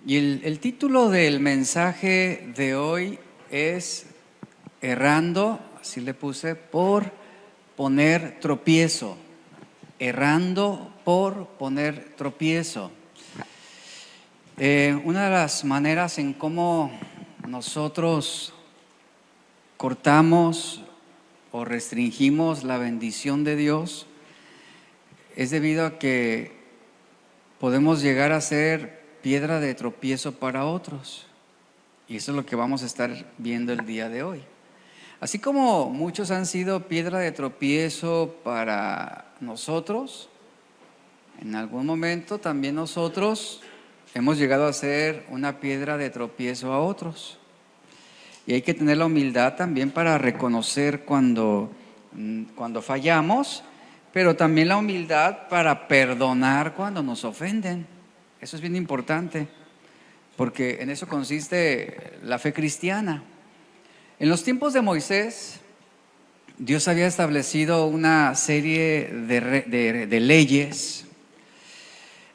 Y el título del mensaje de hoy es Errando, así le puse, por poner tropiezo. Errando por poner tropiezo. Una de las maneras en cómo nosotros cortamos o restringimos la bendición de Dios es debido a que podemos llegar a ser piedra de tropiezo para otros. Y eso es lo que vamos a estar viendo el día de hoy. Así como muchos han sido piedra de tropiezo para nosotros, en algún momento también nosotros hemos llegado a ser una piedra de tropiezo a otros. Y hay que tener la humildad también para reconocer cuando fallamos, pero también la humildad para perdonar cuando nos ofenden. Eso es bien importante, porque en eso consiste la fe cristiana. En los tiempos de Moisés, Dios había establecido una serie de leyes.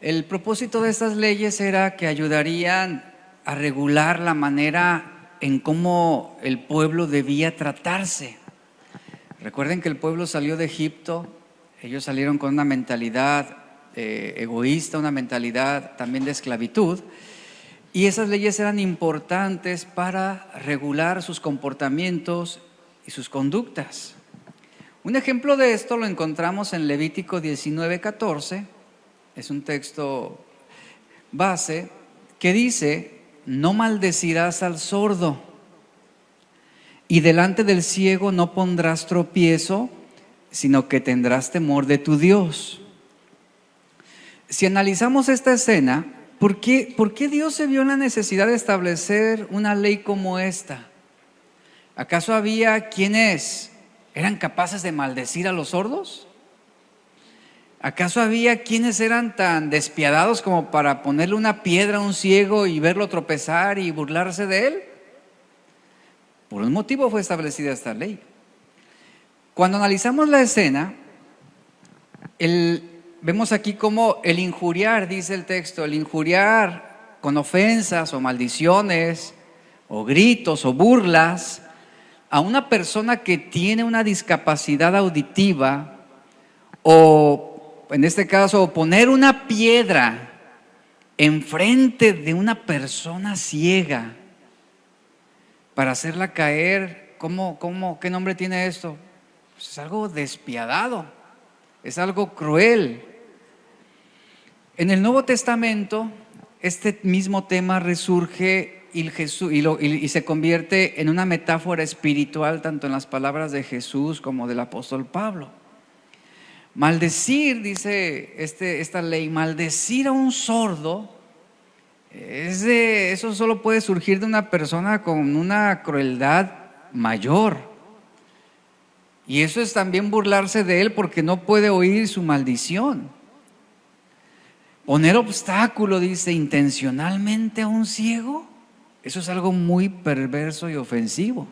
El propósito de estas leyes era que ayudarían a regular la manera en cómo el pueblo debía tratarse. Recuerden que el pueblo salió de Egipto, ellos salieron con una mentalidad egoísta, una mentalidad también de esclavitud, y esas leyes eran importantes para regular sus comportamientos y sus conductas. Un ejemplo de esto lo encontramos en Levítico 19:14, es un texto base que dice: no maldecirás al sordo, y delante del ciego no pondrás tropiezo, sino que tendrás temor de tu Dios. Si analizamos esta escena, ¿por qué Dios se vio en la necesidad de establecer una ley como esta? ¿Acaso había quienes eran capaces de maldecir a los sordos? ¿Acaso había quienes eran tan despiadados como para ponerle una piedra a un ciego y verlo tropezar y burlarse de él? Por un motivo fue establecida esta ley. Cuando analizamos la escena, vemos aquí como el injuriar, dice el texto, el injuriar con ofensas o maldiciones o gritos o burlas a una persona que tiene una discapacidad auditiva, o en este caso poner una piedra enfrente de una persona ciega para hacerla caer. ¿Qué nombre tiene esto? Pues es algo despiadado, es algo cruel. En el Nuevo Testamento, este mismo tema resurge y se convierte en una metáfora espiritual, tanto en las palabras de Jesús como del apóstol Pablo. Maldecir, dice esta ley, maldecir a un sordo, eso solo puede surgir de una persona con una crueldad mayor. Y eso es también burlarse de él porque no puede oír su maldición. Poner obstáculo, dice, intencionalmente a un ciego, eso es algo muy perverso y ofensivo.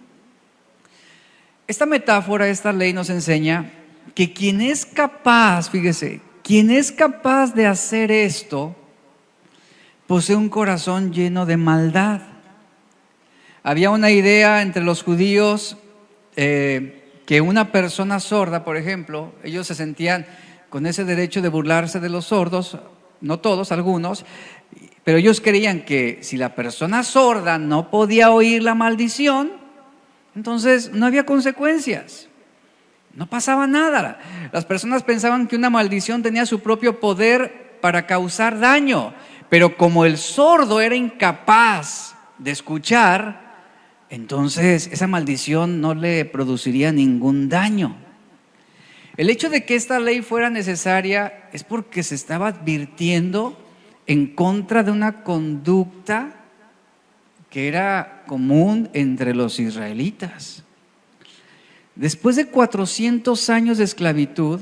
Esta metáfora, esta ley nos enseña que quien es capaz, fíjese, quien es capaz de hacer esto, posee un corazón lleno de maldad. Había una idea entre los judíos que una persona sorda, por ejemplo, ellos se sentían con ese derecho de burlarse de los sordos, no todos, algunos, pero ellos creían que si la persona sorda no podía oír la maldición, entonces no había consecuencias, no pasaba nada. Las personas pensaban que una maldición tenía su propio poder para causar daño, pero como el sordo era incapaz de escuchar, entonces esa maldición no le produciría ningún daño. El hecho de que esta ley fuera necesaria es porque se estaba advirtiendo en contra de una conducta que era común entre los israelitas. Después de 400 años de esclavitud,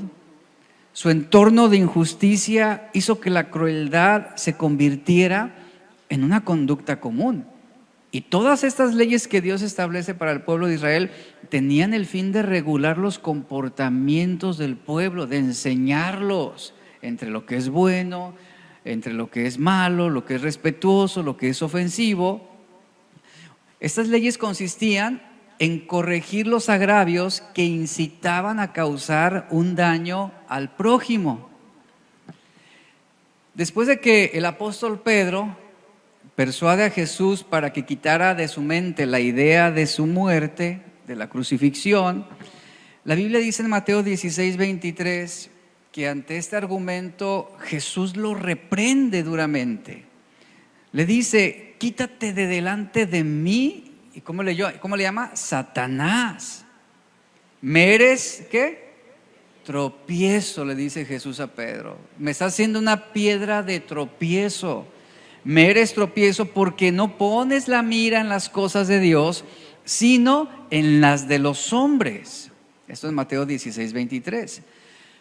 su entorno de injusticia hizo que la crueldad se convirtiera en una conducta común. Y todas estas leyes que Dios establece para el pueblo de Israel tenían el fin de regular los comportamientos del pueblo, de enseñarlos entre lo que es bueno, entre lo que es malo, lo que es respetuoso, lo que es ofensivo. Estas leyes consistían en corregir los agravios que incitaban a causar un daño al prójimo. Después de que el apóstol Pedro persuade a Jesús para que quitara de su mente la idea de su muerte, de la crucifixión, la Biblia dice en Mateo 16:23 que ante este argumento Jesús lo reprende duramente. Le dice: quítate de delante de mí. ¿Y cómo le llama? Satanás. Me eres, ¿qué? Tropiezo, le dice Jesús a Pedro. Me estás haciendo una piedra de tropiezo. Me eres tropiezo porque no pones la mira en las cosas de Dios, sino en las de los hombres. Esto es Mateo 16:23.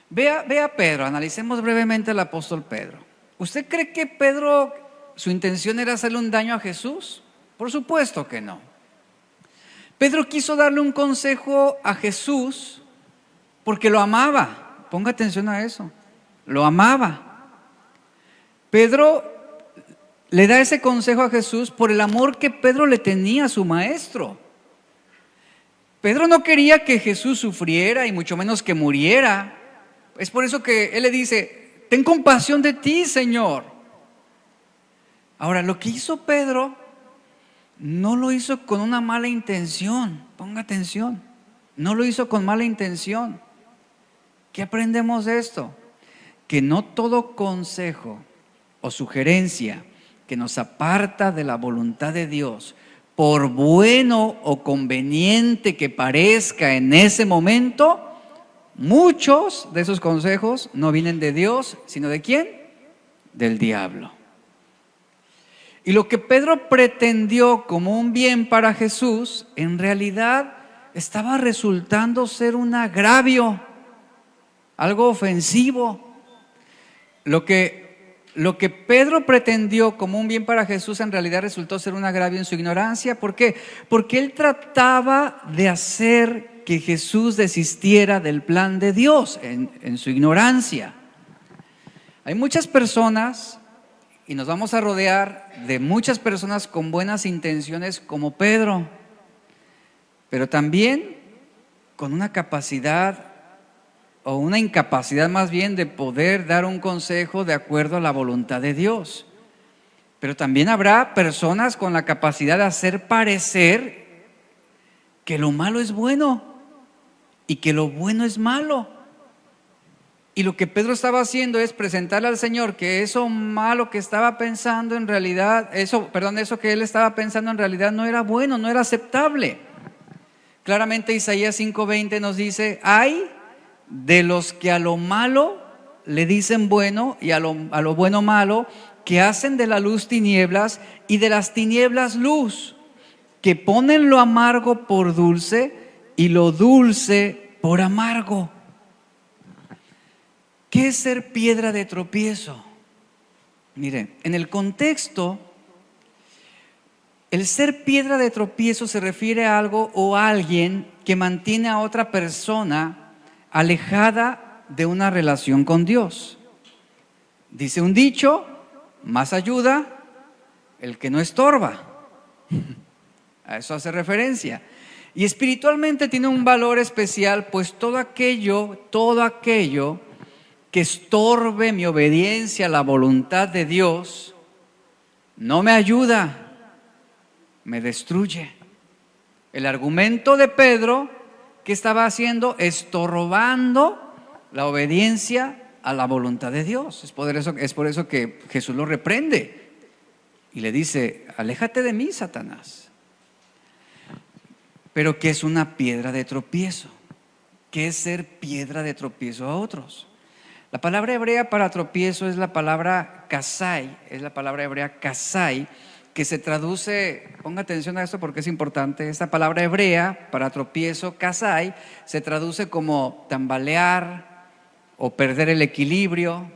Ve a Pedro, analicemos brevemente al apóstol Pedro. ¿Usted cree que Pedro, su intención era hacerle un daño a Jesús? Por supuesto que no. Pedro quiso darle un consejo a Jesús porque lo amaba. Ponga atención a eso. Lo amaba. Pedro le da ese consejo a Jesús por el amor que Pedro le tenía a su maestro. Pedro no quería que Jesús sufriera y mucho menos que muriera. Es por eso que él le dice: ten compasión de ti, Señor. Ahora, lo que hizo Pedro no lo hizo con una mala intención. Ponga atención. No lo hizo con mala intención. ¿Qué aprendemos de esto? Que no todo consejo o sugerencia que nos aparta de la voluntad de Dios, por bueno o conveniente que parezca en ese momento, muchos de esos consejos no vienen de Dios, sino ¿de quién? Del diablo. Y lo que Pedro pretendió como un bien para Jesús, en realidad estaba resultando ser un agravio, algo ofensivo. Lo que Pedro pretendió como un bien para Jesús, en realidad resultó ser un agravio en su ignorancia. ¿Por qué? Porque él trataba de hacer que Jesús desistiera del plan de Dios en su ignorancia. Hay muchas personas, y nos vamos a rodear de muchas personas con buenas intenciones como Pedro, pero también con una capacidad o una incapacidad más bien de poder dar un consejo de acuerdo a la voluntad de Dios. Pero también habrá personas con la capacidad de hacer parecer que lo malo es bueno y que lo bueno es malo. Y lo que Pedro estaba haciendo es presentarle al Señor que eso malo que estaba pensando en realidad, eso que él estaba pensando en realidad no era bueno, no era aceptable. Claramente Isaías 5:20 nos dice: ay de los que a lo malo le dicen bueno y a lo bueno malo, que hacen de la luz tinieblas y de las tinieblas luz, que ponen lo amargo por dulce y lo dulce por amargo. ¿Qué es ser piedra de tropiezo? Mire, en el contexto, el ser piedra de tropiezo se refiere a algo o a alguien que mantiene a otra persona alejada de una relación con Dios. Dice un dicho: más ayuda el que no estorba. A eso hace referencia. Y espiritualmente tiene un valor especial, pues todo aquello que estorbe mi obediencia a la voluntad de Dios no me ayuda, me destruye. El argumento de Pedro, ¿qué estaba haciendo? Estorbando la obediencia a la voluntad de Dios. Es por eso que Jesús lo reprende y le dice: aléjate de mí, Satanás. Pero ¿qué es una piedra de tropiezo? ¿Qué es ser piedra de tropiezo a otros? La palabra hebrea para tropiezo es la palabra kasai, es la palabra hebrea kasai, que se traduce, ponga atención a esto porque es importante, esta palabra hebrea para tropiezo, kasai, se traduce como tambalear o perder el equilibrio.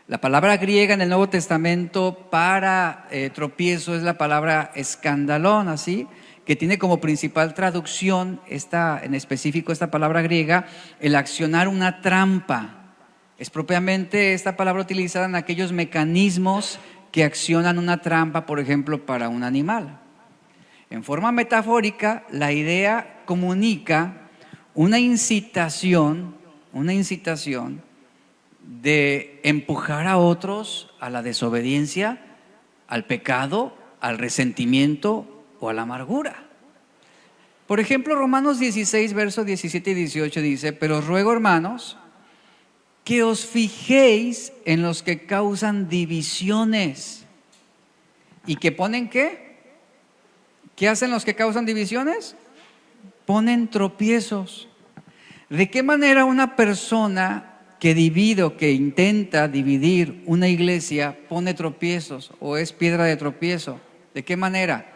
La palabra griega en el Nuevo Testamento para tropiezo es la palabra escandalón, así, que tiene como principal traducción, en específico esta palabra griega, el accionar una trampa, Es propiamente esta palabra utilizada en aquellos mecanismos que accionan una trampa, por ejemplo, para un animal. En forma metafórica, la idea comunica una incitación de empujar a otros a la desobediencia, al pecado, al resentimiento o a la amargura. Por ejemplo, Romanos 16, versos 17 y 18 dice: pero os ruego, hermanos, que os fijéis en los que causan divisiones. ¿Y que ponen qué? ¿Qué hacen los que causan divisiones? Ponen tropiezos. ¿De qué manera una persona que divide o que intenta dividir una iglesia pone tropiezos o es piedra de tropiezo? ¿De qué manera?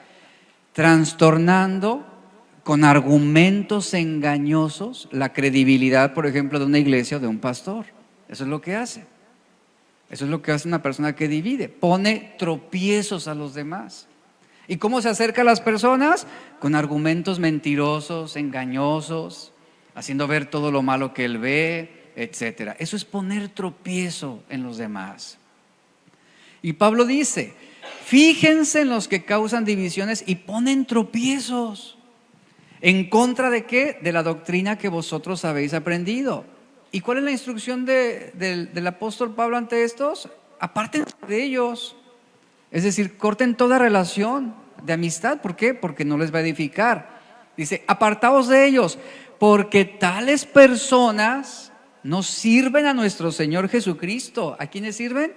Trastornando con argumentos engañosos la credibilidad, por ejemplo, de una iglesia o de un pastor. Eso es lo que hace. Eso es lo que hace una persona que divide. Pone tropiezos a los demás. ¿Y cómo se acerca a las personas? Con argumentos mentirosos, engañosos, haciendo ver todo lo malo que él ve, etcétera. Eso es poner tropiezo en los demás. Y Pablo dice: fíjense en los que causan divisiones y ponen tropiezos. ¿En contra de qué? De la doctrina que vosotros habéis aprendido. ¿Y cuál es la instrucción del apóstol Pablo ante estos? Apártense de ellos. Es decir, corten toda relación de amistad. ¿Por qué? Porque no les va a edificar. Dice: apartaos de ellos, porque tales personas no sirven a nuestro Señor Jesucristo. ¿A quiénes sirven?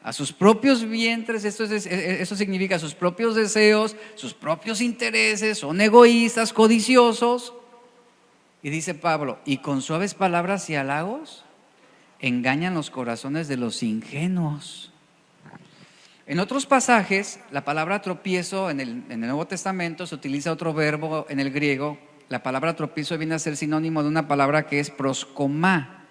A sus propios vientres. Eso significa sus propios deseos, sus propios intereses. Son egoístas, codiciosos. Y dice Pablo: y con suaves palabras y halagos engañan los corazones de los ingenuos. En otros pasajes, la palabra tropiezo en el Nuevo Testamento se utiliza otro verbo en el griego. La palabra tropiezo viene a ser sinónimo de una palabra que es proskomá.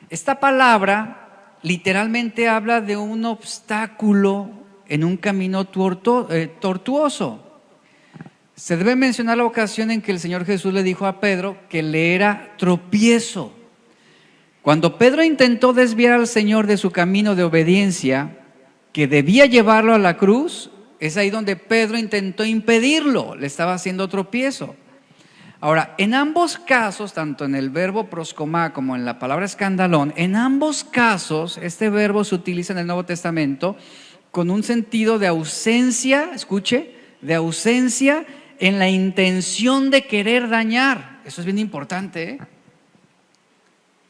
Esta palabra literalmente habla de un obstáculo en un camino tortuoso. Se debe mencionar la ocasión en que el Señor Jesús le dijo a Pedro que le era tropiezo. Cuando Pedro intentó desviar al Señor de su camino de obediencia, que debía llevarlo a la cruz, es ahí donde Pedro intentó impedirlo, le estaba haciendo tropiezo. Ahora, en ambos casos, tanto en el verbo proskomá como en la palabra escandalón, en ambos casos este verbo se utiliza en el Nuevo Testamento con un sentido de ausencia, escuche, de ausencia en la intención de querer dañar. Eso es bien importante, ¿eh?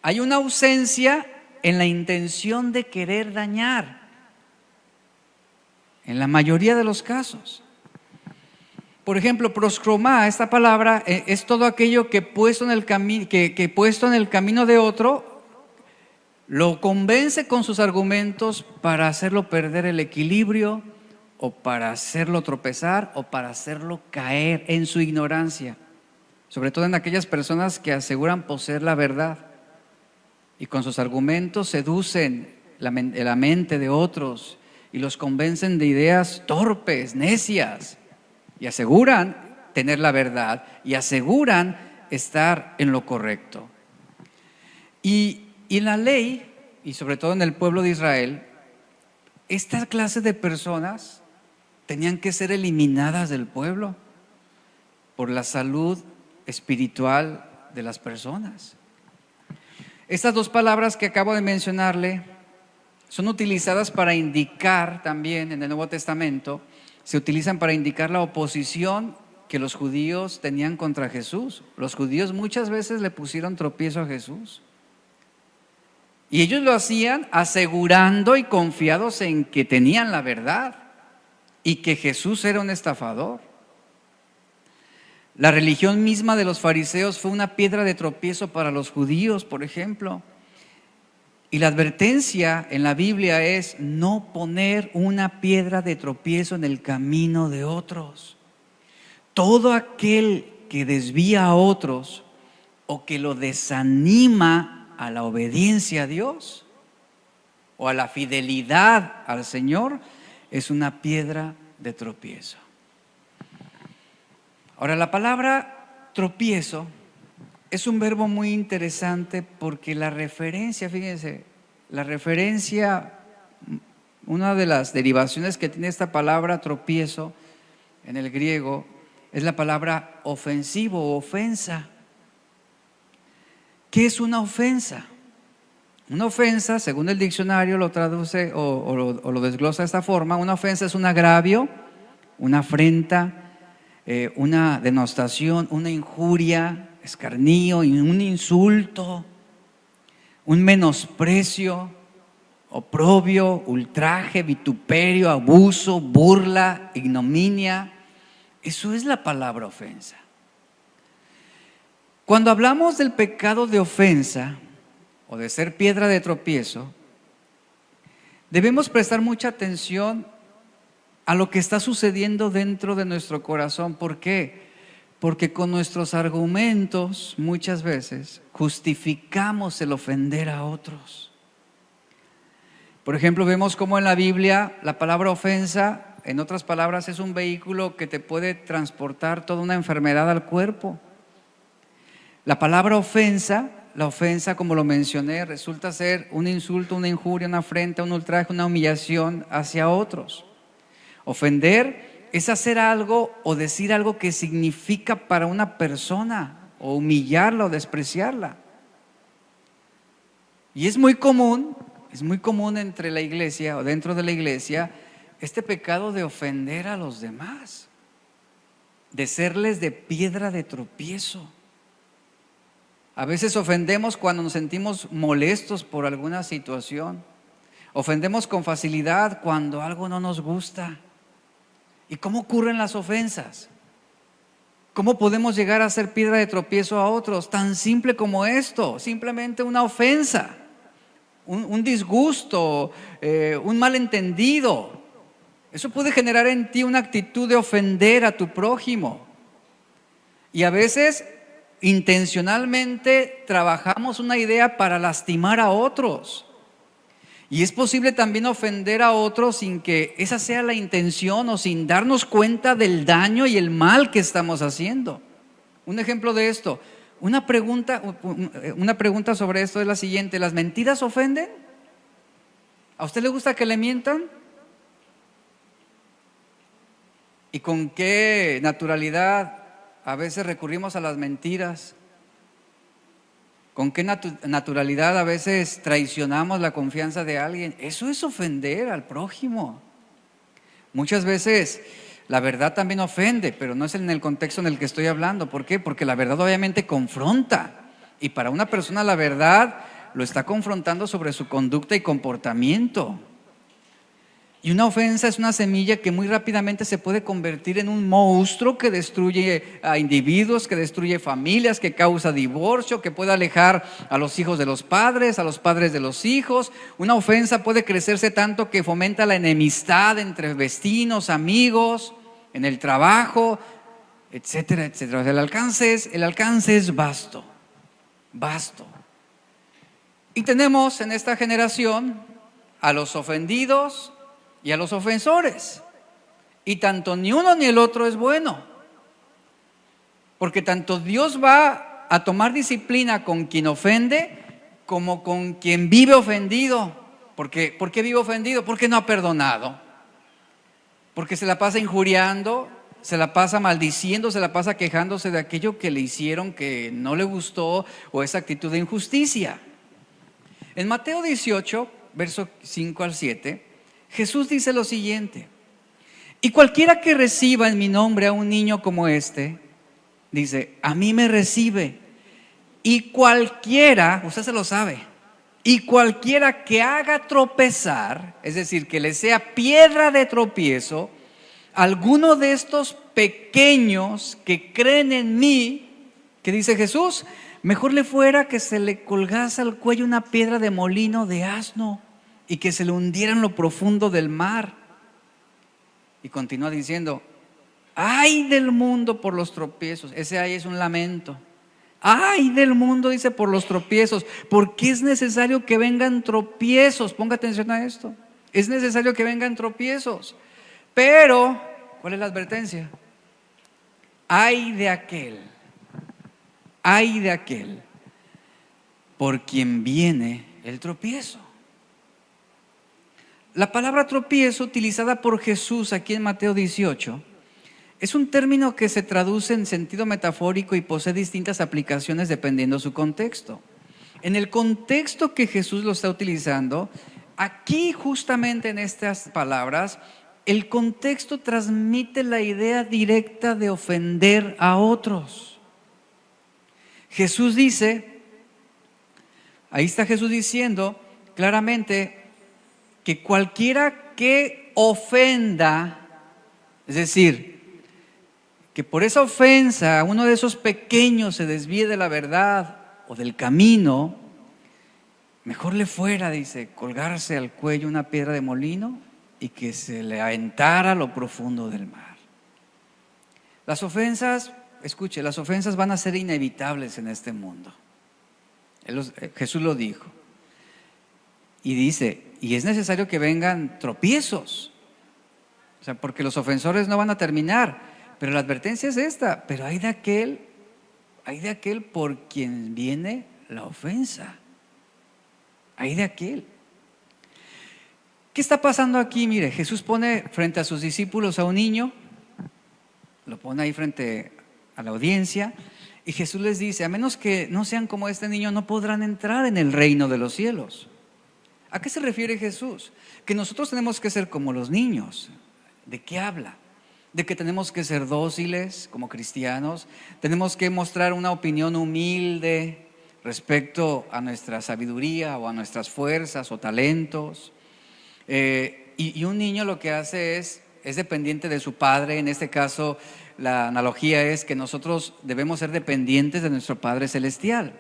Hay una ausencia en la intención de querer dañar, en la mayoría de los casos. Por ejemplo, proskromá, esta palabra es todo aquello que puesto en el camino de otro, lo convence con sus argumentos para hacerlo perder el equilibrio, o para hacerlo tropezar, o para hacerlo caer en su ignorancia. Sobre todo en aquellas personas que aseguran poseer la verdad y con sus argumentos seducen la mente de otros y los convencen de ideas torpes, necias, y aseguran tener la verdad y aseguran estar en lo correcto. Y la ley, y sobre todo en el pueblo de Israel, esta clase de personas tenían que ser eliminadas del pueblo por la salud espiritual de las personas. Estas dos palabras que acabo de mencionarle son utilizadas para indicar también en el Nuevo Testamento, se utilizan para indicar la oposición que los judíos tenían contra Jesús. Los judíos muchas veces le pusieron tropiezo a Jesús. Y ellos lo hacían asegurando y confiados en que tenían la verdad y que Jesús era un estafador. La religión misma de los fariseos fue una piedra de tropiezo para los judíos, por ejemplo. Y la advertencia en la Biblia es no poner una piedra de tropiezo en el camino de otros. Todo aquel que desvía a otros o que lo desanima a la obediencia a Dios o a la fidelidad al Señor es una piedra de tropiezo. Ahora, la palabra tropiezo es un verbo muy interesante porque la referencia, fíjense, la referencia, una de las derivaciones que tiene esta palabra tropiezo en el griego es la palabra ofensivo o ofensa. ¿Qué es una ofensa? Una ofensa, según el diccionario lo traduce o lo desglosa de esta forma: una ofensa es un agravio, una afrenta, una denostación, una injuria, escarnio, un insulto, un menosprecio, oprobio, ultraje, vituperio, abuso, burla, ignominia. Eso es la palabra ofensa. Cuando hablamos del pecado de ofensa o de ser piedra de tropiezo, debemos prestar mucha atención a lo que está sucediendo dentro de nuestro corazón. ¿Por qué? Porque con nuestros argumentos muchas veces justificamos el ofender a otros. Por ejemplo, vemos cómo en la Biblia la palabra ofensa, en otras palabras, es un vehículo que te puede transportar toda una enfermedad al cuerpo. La palabra ofensa, la ofensa, como lo mencioné, resulta ser un insulto, una injuria, una afrenta, un ultraje, una humillación hacia otros. Ofender es hacer algo o decir algo que significa para una persona, o humillarla o despreciarla. Y es muy común entre la iglesia o dentro de la iglesia este pecado de ofender a los demás, de serles de piedra de tropiezo. A veces ofendemos cuando nos sentimos molestos por alguna situación. Ofendemos con facilidad cuando algo no nos gusta. ¿Y cómo ocurren las ofensas? ¿Cómo podemos llegar a ser piedra de tropiezo a otros? Tan simple como esto, simplemente una ofensa, un disgusto, un malentendido. Eso puede generar en ti una actitud de ofender a tu prójimo. Y a veces intencionalmente trabajamos una idea para lastimar a otros. Y es posible también ofender a otros sin que esa sea la intención o sin darnos cuenta del daño y el mal que estamos haciendo. Un ejemplo de esto, una pregunta sobre esto es la siguiente: ¿las mentiras ofenden? ¿A usted le gusta que le mientan? ¿Y con qué naturalidad a veces recurrimos a las mentiras? ¿Con qué naturalidad a veces traicionamos la confianza de alguien? Eso es ofender al prójimo. Muchas veces la verdad también ofende, pero no es en el contexto en el que estoy hablando. ¿Por qué? Porque la verdad obviamente confronta. Y para una persona la verdad lo está confrontando sobre su conducta y comportamiento. Y una ofensa es una semilla que muy rápidamente se puede convertir en un monstruo que destruye a individuos, que destruye familias, que causa divorcio, que puede alejar a los hijos de los padres, a los padres de los hijos. Una ofensa puede crecerse tanto que fomenta la enemistad entre vecinos, amigos, en el trabajo, etcétera, etcétera. O sea, el alcance es vasto, vasto. Y tenemos en esta generación a los ofendidos y a los ofensores. Y tanto ni uno ni el otro es bueno. Porque tanto Dios va a tomar disciplina con quien ofende como con quien vive ofendido. ¿Por qué vive ofendido? Porque no ha perdonado. Porque se la pasa injuriando, se la pasa maldiciendo, se la pasa quejándose de aquello que le hicieron que no le gustó, o esa actitud de injusticia. En Mateo 18, versos 5 al 7, Jesús dice lo siguiente: y cualquiera que reciba en mi nombre a un niño como este, dice, a mí me recibe. Y cualquiera, usted se lo sabe, y cualquiera que haga tropezar, es decir, que le sea piedra de tropiezo, alguno de estos pequeños que creen en mí, ¿qué dice Jesús? Mejor le fuera que se le colgase al cuello una piedra de molino de asno y que se le hundiera en lo profundo del mar. Y continúa diciendo, ay del mundo por los tropiezos. Ese ay es un lamento. Ay del mundo, dice, por los tropiezos, porque es necesario que vengan tropiezos. Ponga atención a esto. Es necesario que vengan tropiezos. Pero, ¿cuál es la advertencia? Ay de aquel por quien viene el tropiezo. La palabra tropiezo utilizada por Jesús aquí en Mateo 18 es un término que se traduce en sentido metafórico y posee distintas aplicaciones dependiendo su contexto. En el contexto que Jesús lo está utilizando, aquí justamente en estas palabras, el contexto transmite la idea directa de ofender a otros. Jesús dice, ahí está Jesús diciendo claramente que cualquiera que ofenda, es decir, que por esa ofensa uno de esos pequeños se desvíe de la verdad o del camino, mejor le fuera, dice, colgarse al cuello una piedra de molino y que se le aventara a lo profundo del mar. Las ofensas, escuche, las ofensas van a ser inevitables en este mundo. Jesús lo dijo. Y dice, y es necesario que vengan tropiezos. O sea, porque los ofensores no van a terminar. Pero la advertencia es esta, pero hay de aquel por quien viene la ofensa. Hay de aquel. ¿Qué está pasando aquí? Mire, Jesús pone frente a sus discípulos a un niño, lo pone ahí frente a la audiencia, y Jesús les dice, a menos que no sean como este niño, no podrán entrar en el reino de los cielos. ¿A qué se refiere Jesús? Que nosotros tenemos que ser como los niños. ¿De qué habla? De que tenemos que ser dóciles como cristianos, tenemos que mostrar una opinión humilde respecto a nuestra sabiduría o a nuestras fuerzas o talentos. Y un niño lo que hace es dependiente de su padre. En este caso la analogía es que nosotros debemos ser dependientes de nuestro Padre Celestial.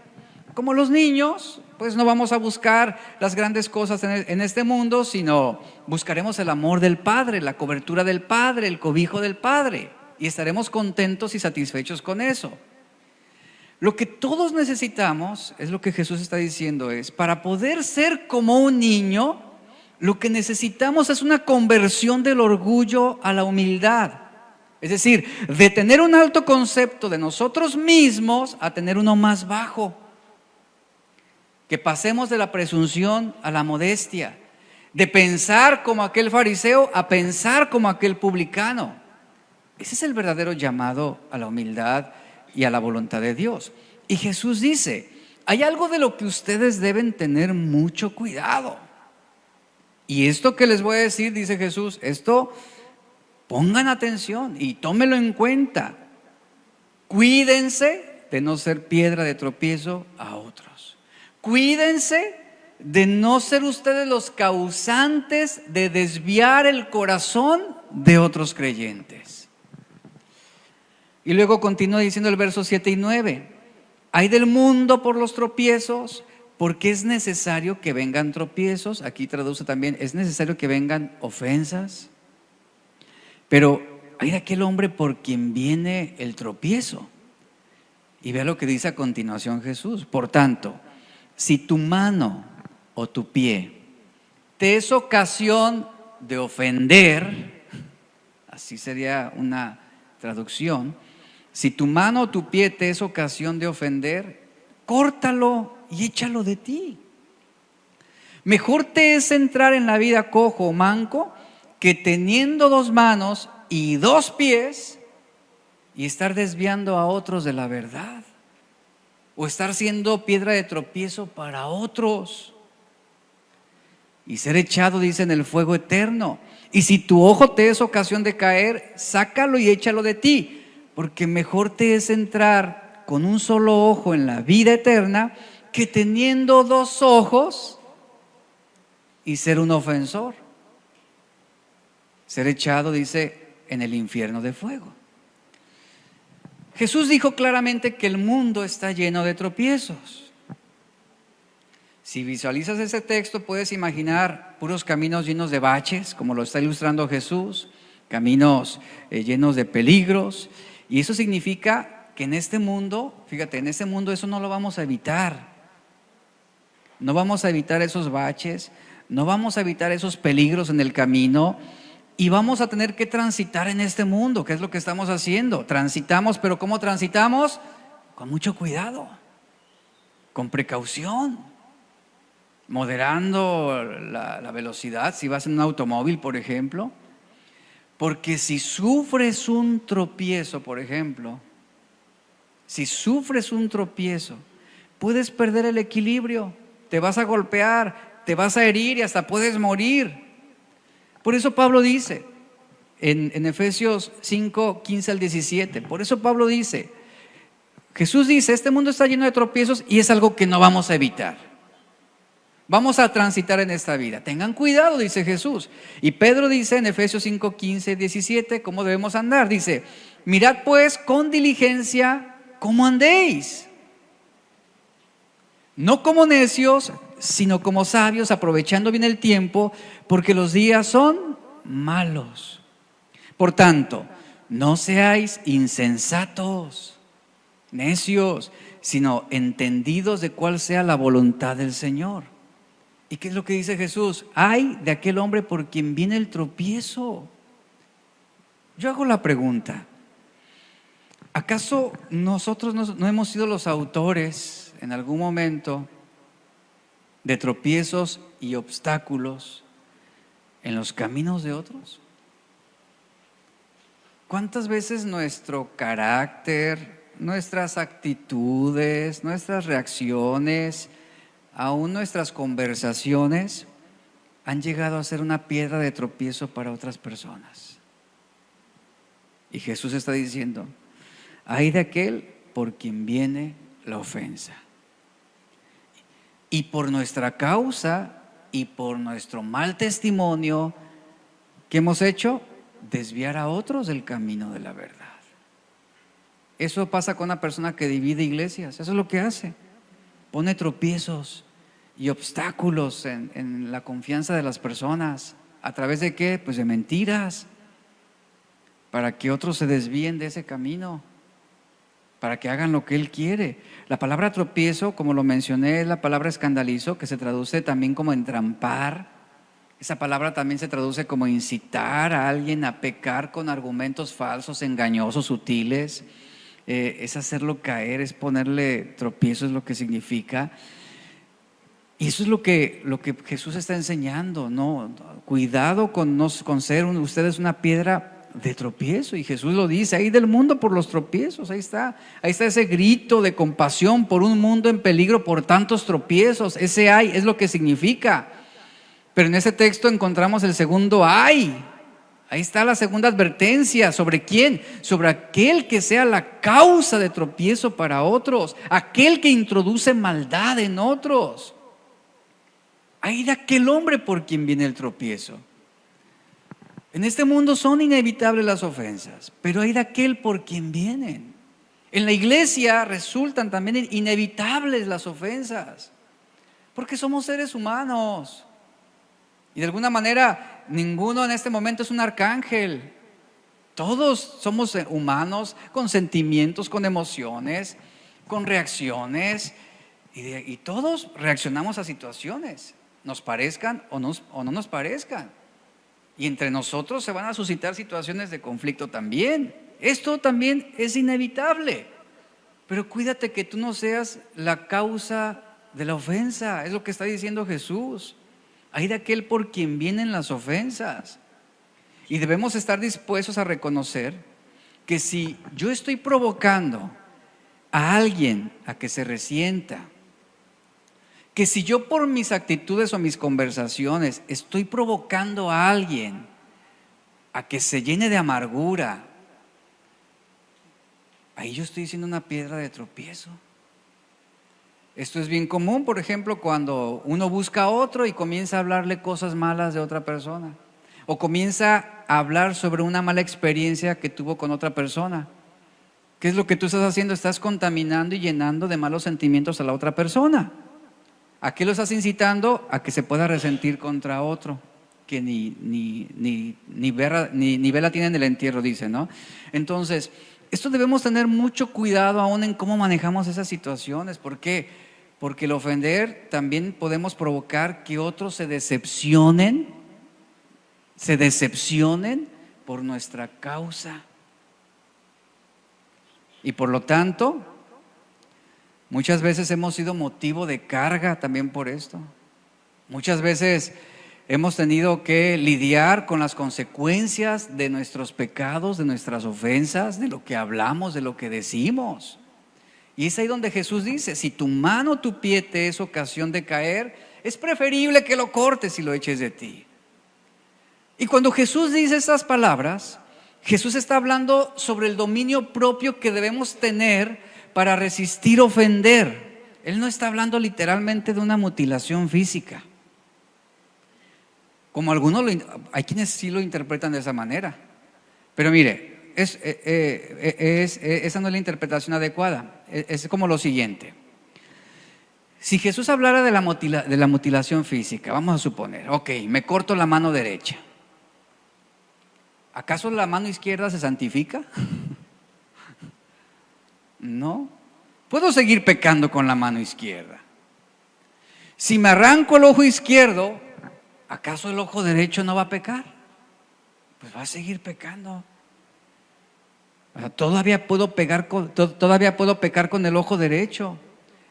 Como los niños, pues no vamos a buscar las grandes cosas en este mundo, sino buscaremos el amor del Padre, la cobertura del Padre, el cobijo del Padre, y estaremos contentos y satisfechos con eso. Lo que todos necesitamos, es lo que Jesús está diciendo, es para poder ser como un niño, lo que necesitamos es una conversión del orgullo a la humildad. Es decir, de tener un alto concepto de nosotros mismos a tener uno más bajo. Que pasemos de la presunción a la modestia, de pensar como aquel fariseo a pensar como aquel publicano. Ese es el verdadero llamado a la humildad y a la voluntad de Dios. Y Jesús dice, hay algo de lo que ustedes deben tener mucho cuidado. Y esto que les voy a decir, dice Jesús, esto pongan atención y tómenlo en cuenta. Cuídense de no ser piedra de tropiezo a otros. Cuídense de no ser ustedes los causantes de desviar el corazón de otros creyentes. Y luego continúa diciendo el verso 7 y 9. Hay del mundo por los tropiezos, porque es necesario que vengan tropiezos. Aquí traduce también, es necesario que vengan ofensas. Pero hay de aquel hombre por quien viene el tropiezo. Y vea lo que dice a continuación Jesús. Por tanto, si tu mano o tu pie te es ocasión de ofender, así sería una traducción, si tu mano o tu pie te es ocasión de ofender, córtalo y échalo de ti. Mejor te es entrar en la vida cojo o manco que teniendo dos manos y dos pies y estar desviando a otros de la verdad. O estar siendo piedra de tropiezo para otros y ser echado, dice, en el fuego eterno. Y si tu ojo te es ocasión de caer, sácalo y échalo de ti, porque mejor te es entrar con un solo ojo en la vida eterna que teniendo dos ojos y ser un ofensor, ser echado, dice, en el infierno de fuego. Jesús dijo claramente que el mundo está lleno de tropiezos. Si visualizas ese texto, puedes imaginar puros caminos llenos de baches, como lo está ilustrando Jesús, caminos llenos de peligros. Y eso significa que en este mundo, fíjate, en este mundo eso no lo vamos a evitar. No vamos a evitar esos baches, no vamos a evitar esos peligros en el camino. Y vamos a tener que transitar en este mundo, que es lo que estamos haciendo. Transitamos, pero ¿cómo transitamos? Con mucho cuidado, con precaución. moderando la velocidad, si vas en un automóvil, por ejemplo. Porque si sufres un tropiezo, por ejemplo, si sufres un tropiezo, puedes perder el equilibrio, te vas a golpear, te vas a herir y hasta puedes morir. Por eso Pablo dice en Efesios 5, 15 al 17, por eso Pablo dice, Jesús dice, este mundo está lleno de tropiezos y es algo que no vamos a evitar. Vamos a transitar en esta vida. Tengan cuidado, dice Jesús. Y Pedro dice en Efesios 5, 15, 17, cómo debemos andar. Dice, mirad pues con diligencia cómo andéis. No como necios, sino como sabios, aprovechando bien el tiempo, porque los días son malos. Por tanto, no seáis insensatos, necios, sino entendidos de cuál sea la voluntad del Señor. ¿Y qué es lo que dice Jesús? Ay de aquel hombre por quien viene el tropiezo. Yo hago la pregunta, ¿acaso nosotros no hemos sido los autores en algún momento de tropiezos y obstáculos en los caminos de otros? ¿Cuántas veces nuestro carácter, nuestras actitudes, nuestras reacciones, aún nuestras conversaciones han llegado a ser una piedra de tropiezo para otras personas? Y Jesús está diciendo, ay de aquel por quien viene la ofensa. Y por nuestra causa y por nuestro mal testimonio, ¿qué hemos hecho? Desviar a otros del camino de la verdad. Eso pasa con una persona que divide iglesias. Eso es lo que hace. Pone tropiezos y obstáculos en la confianza de las personas. ¿A través de qué? Pues de mentiras. Para que otros se desvíen de ese camino. Para que hagan lo que él quiere. La palabra tropiezo, como lo mencioné, es la palabra escandalizo, que se traduce también como entrampar. Esa palabra también se traduce como incitar a alguien a pecar con argumentos falsos, engañosos, sutiles. Es hacerlo caer, es ponerle tropiezo, es lo que significa. Y eso es lo que Jesús está enseñando, ¿no? Cuidado con ser ustedes una piedra de tropiezo. Y Jesús lo dice, ahí del mundo por los tropiezos, ahí está ese grito de compasión por un mundo en peligro por tantos tropiezos. Ese ay es lo que significa. Pero en ese texto encontramos el segundo ay. Ahí está la segunda advertencia. ¿Sobre quién? Sobre aquel que sea la causa de tropiezo para otros, aquel que introduce maldad en otros. Ay de aquel hombre por quien viene el tropiezo. En este mundo son inevitables las ofensas, pero hay de aquel por quien vienen. En la iglesia resultan también inevitables las ofensas, porque somos seres humanos. Y de alguna manera, ninguno en este momento es un arcángel. Todos somos humanos con sentimientos, con emociones, con reacciones. Y todos reaccionamos a situaciones, nos parezcan o no nos parezcan. Y entre nosotros se van a suscitar situaciones de conflicto también. Esto también es inevitable. Pero cuídate que tú no seas la causa de la ofensa. Es lo que está diciendo Jesús. Hay de aquel por quien vienen las ofensas. Y debemos estar dispuestos a reconocer que si yo estoy provocando a alguien a que se resienta, que si yo por mis actitudes o mis conversaciones estoy provocando a alguien a que se llene de amargura, ahí yo estoy siendo una piedra de tropiezo. Esto es bien común, por ejemplo, cuando uno busca a otro y comienza a hablarle cosas malas de otra persona, o comienza a hablar sobre una mala experiencia que tuvo con otra persona. ¿Qué es lo que tú estás haciendo? Estás contaminando y llenando de malos sentimientos a la otra persona. ¿A qué lo estás incitando? A que se pueda resentir contra otro, que ni vela tiene en el entierro, dice, ¿no? Entonces, esto debemos tener mucho cuidado aún en cómo manejamos esas situaciones. ¿Por qué? Porque el ofender también podemos provocar que otros se decepcionen por nuestra causa. Y por lo tanto, muchas veces hemos sido motivo de carga también por esto. Muchas veces hemos tenido que lidiar con las consecuencias de nuestros pecados, de nuestras ofensas, de lo que hablamos, de lo que decimos. Y es ahí donde Jesús dice, si tu mano o tu pie te es ocasión de caer, es preferible que lo cortes y lo eches de ti. Y cuando Jesús dice estas palabras, Jesús está hablando sobre el dominio propio que debemos tener para resistir ofender. Él no está hablando literalmente de una mutilación física. Como algunos, hay quienes sí lo interpretan de esa manera. Pero mire, esa no es la interpretación adecuada. Es como lo siguiente. Si Jesús hablara de la mutilación física, vamos a suponer, ok, me corto la mano derecha. ¿Acaso la mano izquierda se santifica? No. Puedo seguir pecando con la mano izquierda. Si me arranco el ojo izquierdo, ¿acaso el ojo derecho no va a pecar? Pues va a seguir pecando. O sea, todavía puedo pecar con el ojo derecho.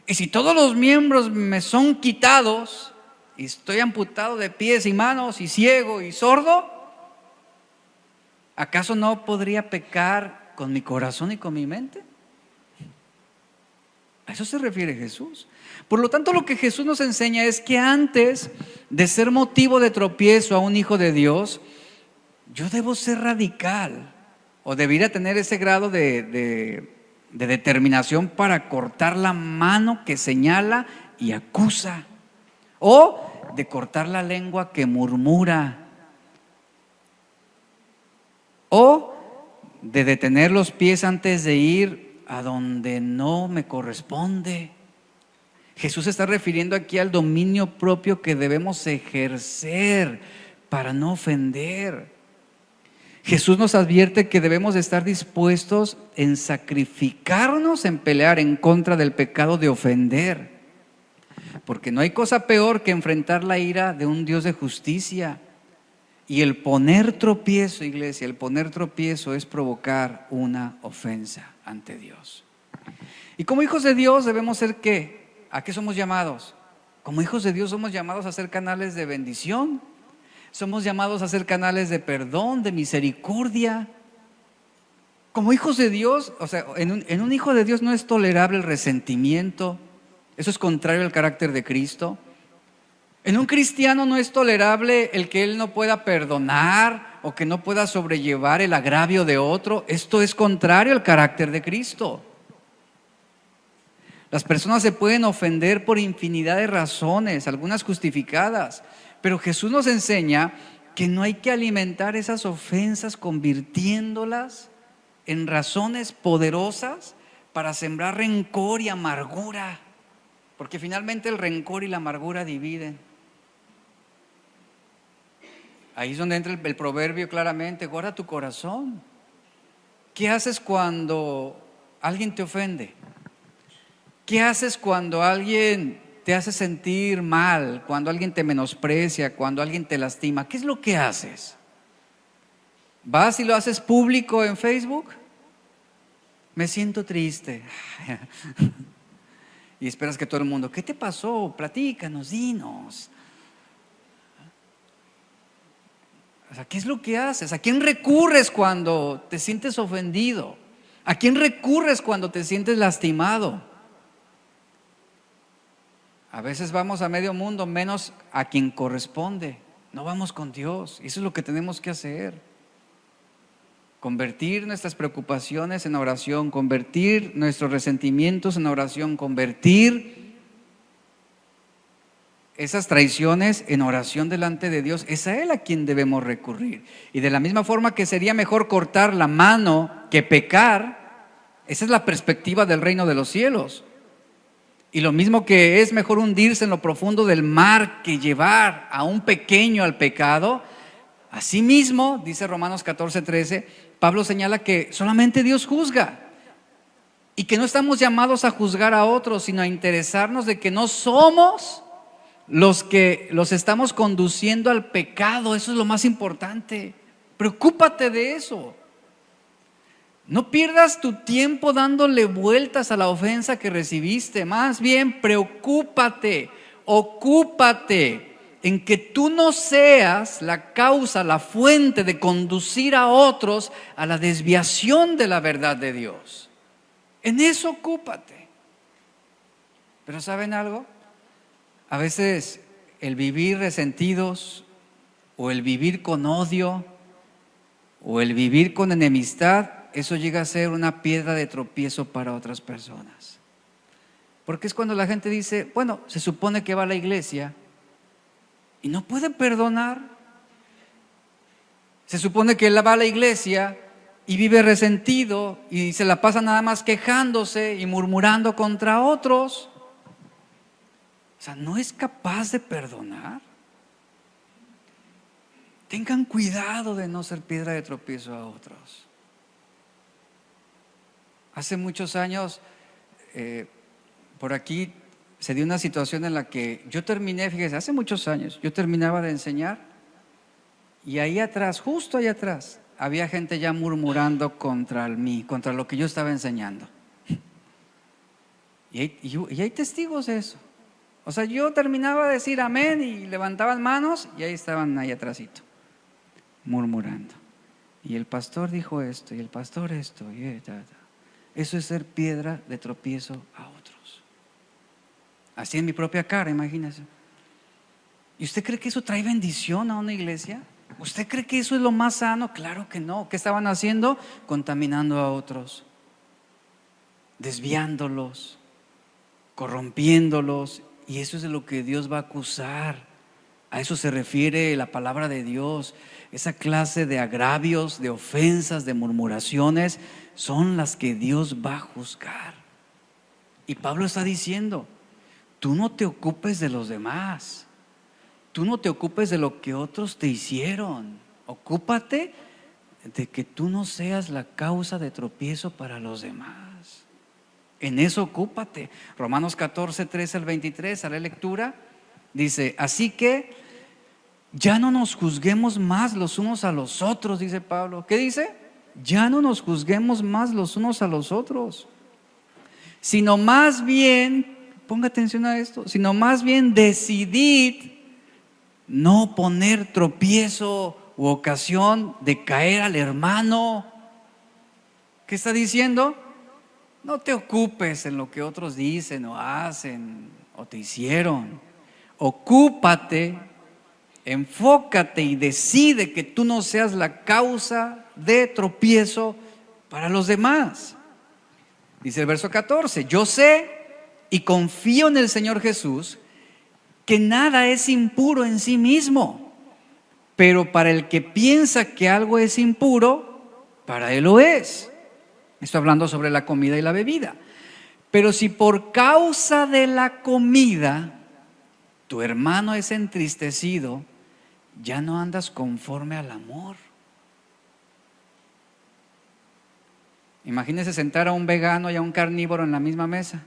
Y si todos los miembros me son quitados y estoy amputado de pies y manos y ciego y sordo, ¿acaso no podría pecar con mi corazón y con mi mente? A eso se refiere Jesús. Por lo tanto, lo que Jesús nos enseña es que antes de ser motivo de tropiezo a un hijo de Dios, yo debo ser radical, o debería tener ese grado de determinación para cortar la mano que señala y acusa, o de cortar la lengua que murmura, o de detener los pies antes de ir a donde no me corresponde. Jesús se está refiriendo aquí al dominio propio que debemos ejercer para no ofender. Jesús nos advierte que debemos de estar dispuestos en sacrificarnos, en pelear en contra del pecado de ofender. Porque no hay cosa peor que enfrentar la ira de un Dios de justicia. Y el poner tropiezo, iglesia, el poner tropiezo es provocar una ofensa ante Dios. Y como hijos de Dios debemos ser ¿qué? ¿A qué somos llamados? Como hijos de Dios somos llamados a ser canales de bendición. Somos llamados a ser canales de perdón, de misericordia. Como hijos de Dios, o sea, en un hijo de Dios no es tolerable el resentimiento. Eso es contrario al carácter de Cristo. En un cristiano no es tolerable el que él no pueda perdonar o que no pueda sobrellevar el agravio de otro. Esto es contrario al carácter de Cristo. Las personas se pueden ofender por infinidad de razones, algunas justificadas, pero Jesús nos enseña que no hay que alimentar esas ofensas convirtiéndolas en razones poderosas para sembrar rencor y amargura, porque finalmente el rencor y la amargura dividen. Ahí es donde entra el proverbio claramente: guarda tu corazón. ¿Qué haces cuando alguien te ofende? ¿Qué haces cuando alguien te hace sentir mal, cuando alguien te menosprecia, cuando alguien te lastima? ¿Qué es lo que haces? ¿Vas y lo haces público en Facebook? Me siento triste. Y esperas que todo el mundo, ¿qué te pasó? Platícanos, dinos. O sea, ¿qué es lo que haces? ¿A quién recurres cuando te sientes ofendido? ¿A quién recurres cuando te sientes lastimado? A veces vamos a medio mundo menos a quien corresponde. No vamos con Dios. Eso es lo que tenemos que hacer. Convertir nuestras preocupaciones en oración, convertir nuestros resentimientos en oración, convertir esas traiciones en oración delante de Dios. Es a Él a quien debemos recurrir. Y de la misma forma que sería mejor cortar la mano que pecar, esa es la perspectiva del reino de los cielos. Y lo mismo que es mejor hundirse en lo profundo del mar que llevar a un pequeño al pecado, asimismo, dice Romanos 14:13, Pablo señala que solamente Dios juzga y que no estamos llamados a juzgar a otros, sino a interesarnos de que no somos los que los estamos conduciendo al pecado. Eso es lo más importante. Preocúpate de eso. No pierdas tu tiempo dándole vueltas a la ofensa que recibiste. Más bien, preocúpate, ocúpate en que tú no seas la causa, la fuente de conducir a otros a la desviación de la verdad de Dios. En eso ocúpate. Pero ¿saben algo? A veces el vivir resentidos, o el vivir con odio, o el vivir con enemistad, eso llega a ser una piedra de tropiezo para otras personas. Porque es cuando la gente dice, bueno, se supone que va a la iglesia y no puede perdonar. Se supone que él va a la iglesia y vive resentido y se la pasa nada más quejándose y murmurando contra otros. O sea, no es capaz de perdonar. Tengan cuidado de no ser piedra de tropiezo a otros. Hace muchos años, por aquí se dio una situación en la que yo terminé, fíjese, hace muchos años, yo terminaba de enseñar y ahí atrás, justo ahí atrás, había gente ya murmurando contra lo que yo estaba enseñando. Y hay testigos de eso. O sea, yo terminaba de decir amén y levantaban manos y ahí estaban ahí atrásito, murmurando. Y el pastor dijo esto y el pastor esto. Eso es ser piedra de tropiezo a otros. Así en mi propia cara, imagínense. ¿Y usted cree que eso trae bendición a una iglesia? ¿Usted cree que eso es lo más sano? Claro que no. ¿Qué estaban haciendo? Contaminando a otros, desviándolos, corrompiéndolos. Y eso es de lo que Dios va a acusar. A eso se refiere la palabra de Dios. Esa clase de agravios, de ofensas, de murmuraciones son las que Dios va a juzgar. Y Pablo está diciendo, tú no te ocupes de los demás. Tú no te ocupes de lo que otros te hicieron. Ocúpate de que tú no seas la causa de tropiezo para los demás. En eso ocúpate. Romanos 14, 13 al 23, a la lectura, dice, así que ya no nos juzguemos más los unos a los otros, dice Pablo. ¿Qué dice? Ya no nos juzguemos más los unos a los otros, sino más bien, ponga atención a esto, sino más bien decidid no poner tropiezo u ocasión de caer al hermano. ¿Qué está diciendo? No te ocupes en lo que otros dicen o hacen o te hicieron. Ocúpate, enfócate y decide que tú no seas la causa de tropiezo para los demás. Dice el verso 14, yo sé y confío en el Señor Jesús que nada es impuro en sí mismo, pero para el que piensa que algo es impuro, para él lo es. Estoy hablando sobre la comida y la bebida. Pero si por causa de la comida tu hermano es entristecido, ya no andas conforme al amor. Imagínese sentar a un vegano y a un carnívoro en la misma mesa.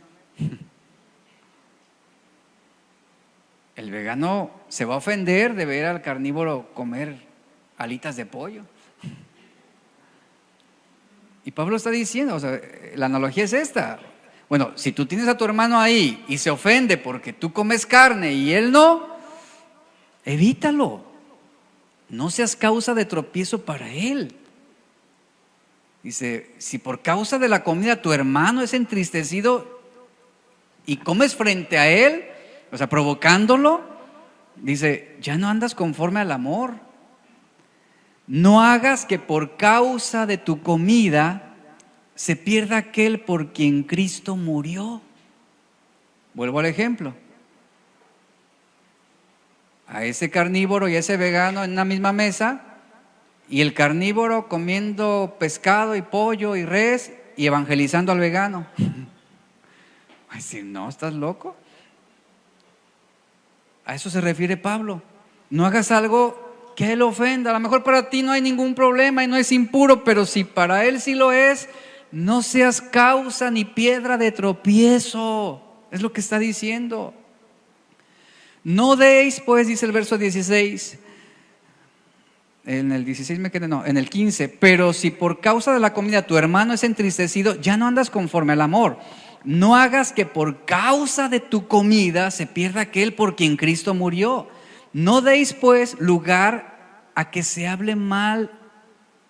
El vegano se va a ofender de ver al carnívoro comer alitas de pollo. Y Pablo está diciendo, o sea, la analogía es esta. Bueno, si tú tienes a tu hermano ahí y se ofende porque tú comes carne y él no, evítalo. No seas causa de tropiezo para él. Dice, si por causa de la comida tu hermano es entristecido y comes frente a él, o sea, provocándolo, dice, ya no andas conforme al amor. No hagas que por causa de tu comida se pierda aquel por quien Cristo murió. Vuelvo al ejemplo. A ese carnívoro y a ese vegano en una misma mesa, y el carnívoro comiendo pescado y pollo y res y evangelizando al vegano. Va a decir, no, ¿estás loco? A eso se refiere Pablo. No hagas algo que a él ofenda. A lo mejor para ti no hay ningún problema y no es impuro, pero si para él sí lo es, no seas causa ni piedra de tropiezo. Es lo que está diciendo. No deis, pues, dice el verso 16, en el 16 me quedé, no, en el 15, pero si por causa de la comida tu hermano es entristecido, ya no andas conforme al amor. No hagas que por causa de tu comida se pierda aquel por quien Cristo murió. No deis pues lugar a que se hable mal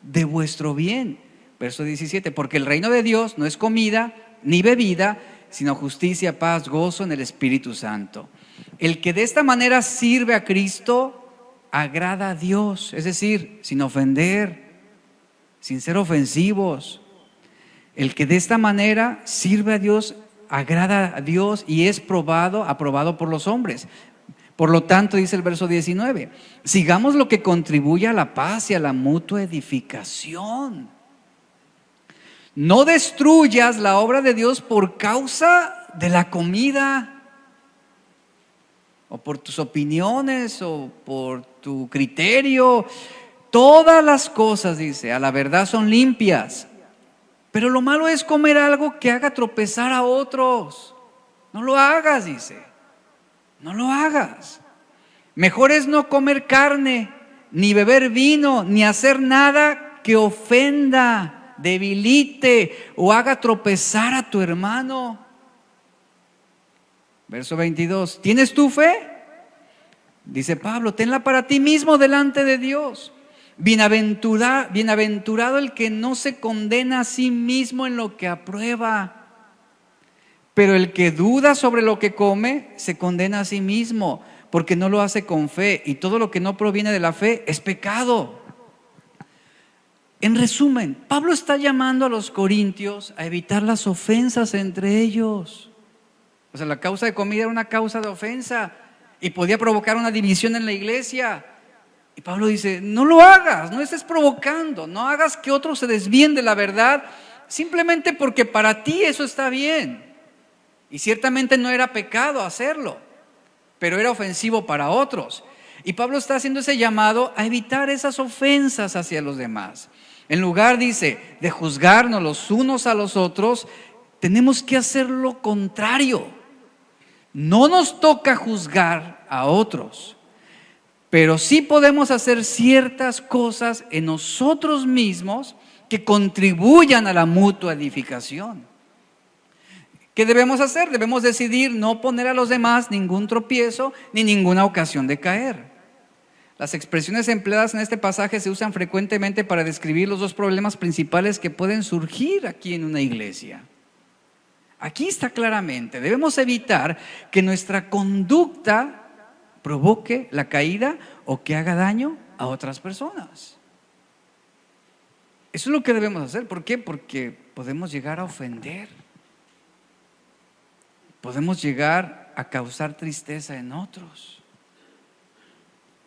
de vuestro bien. Verso 17, porque el reino de Dios no es comida ni bebida, sino justicia, paz, gozo en el Espíritu Santo. El que de esta manera sirve a Cristo agrada a Dios, es decir, sin ofender, sin ser ofensivos. El que de esta manera sirve a Dios agrada a Dios y es aprobado por los hombres. Por lo tanto, dice el verso 19, sigamos lo que contribuye a la paz y a la mutua edificación. No destruyas la obra de Dios por causa de la comida, o por tus opiniones, o por tu criterio. Todas las cosas, dice, a la verdad son limpias, pero lo malo es comer algo que haga tropezar a otros. No lo hagas, dice. No lo hagas. Mejor es no comer carne, ni beber vino, ni hacer nada que ofenda, debilite o haga tropezar a tu hermano. Verso 22. ¿Tienes tu fe? Dice Pablo, tenla para ti mismo delante de Dios. Bienaventurado el que no se condena a sí mismo en lo que aprueba. Pero el que duda sobre lo que come, se condena a sí mismo, porque no lo hace con fe, y todo lo que no proviene de la fe es pecado. En resumen, Pablo está llamando a los corintios a evitar las ofensas entre ellos. O sea, la causa de comida era una causa de ofensa y podía provocar una división en la iglesia. Y Pablo dice, no lo hagas, no estés provocando, no hagas que otros se desvíen de la verdad simplemente porque para ti eso está bien. Y ciertamente no era pecado hacerlo, pero era ofensivo para otros. Y Pablo está haciendo ese llamado a evitar esas ofensas hacia los demás. En lugar, dice, de juzgarnos los unos a los otros, tenemos que hacer lo contrario. No nos toca juzgar a otros, pero sí podemos hacer ciertas cosas en nosotros mismos que contribuyan a la mutua edificación. ¿Qué debemos hacer? Debemos decidir no poner a los demás ningún tropiezo ni ninguna ocasión de caer. Las expresiones empleadas en este pasaje se usan frecuentemente para describir los dos problemas principales que pueden surgir aquí en una iglesia. Aquí está claramente, debemos evitar que nuestra conducta provoque la caída o que haga daño a otras personas. Eso es lo que debemos hacer. ¿Por qué? Porque podemos llegar a ofender. Podemos llegar a causar tristeza en otros.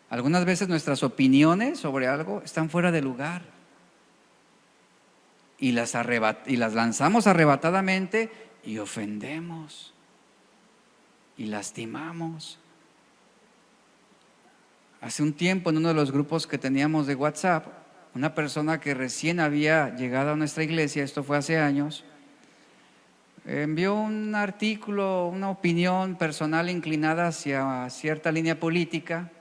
Algunas veces nuestras opiniones sobre algo están fuera de lugar y las lanzamos arrebatadamente y ofendemos y lastimamos. Hace un tiempo en uno de los grupos que teníamos de WhatsApp, una persona que recién había llegado a nuestra iglesia, esto fue hace años, envió un artículo, una opinión personal inclinada hacia cierta línea política.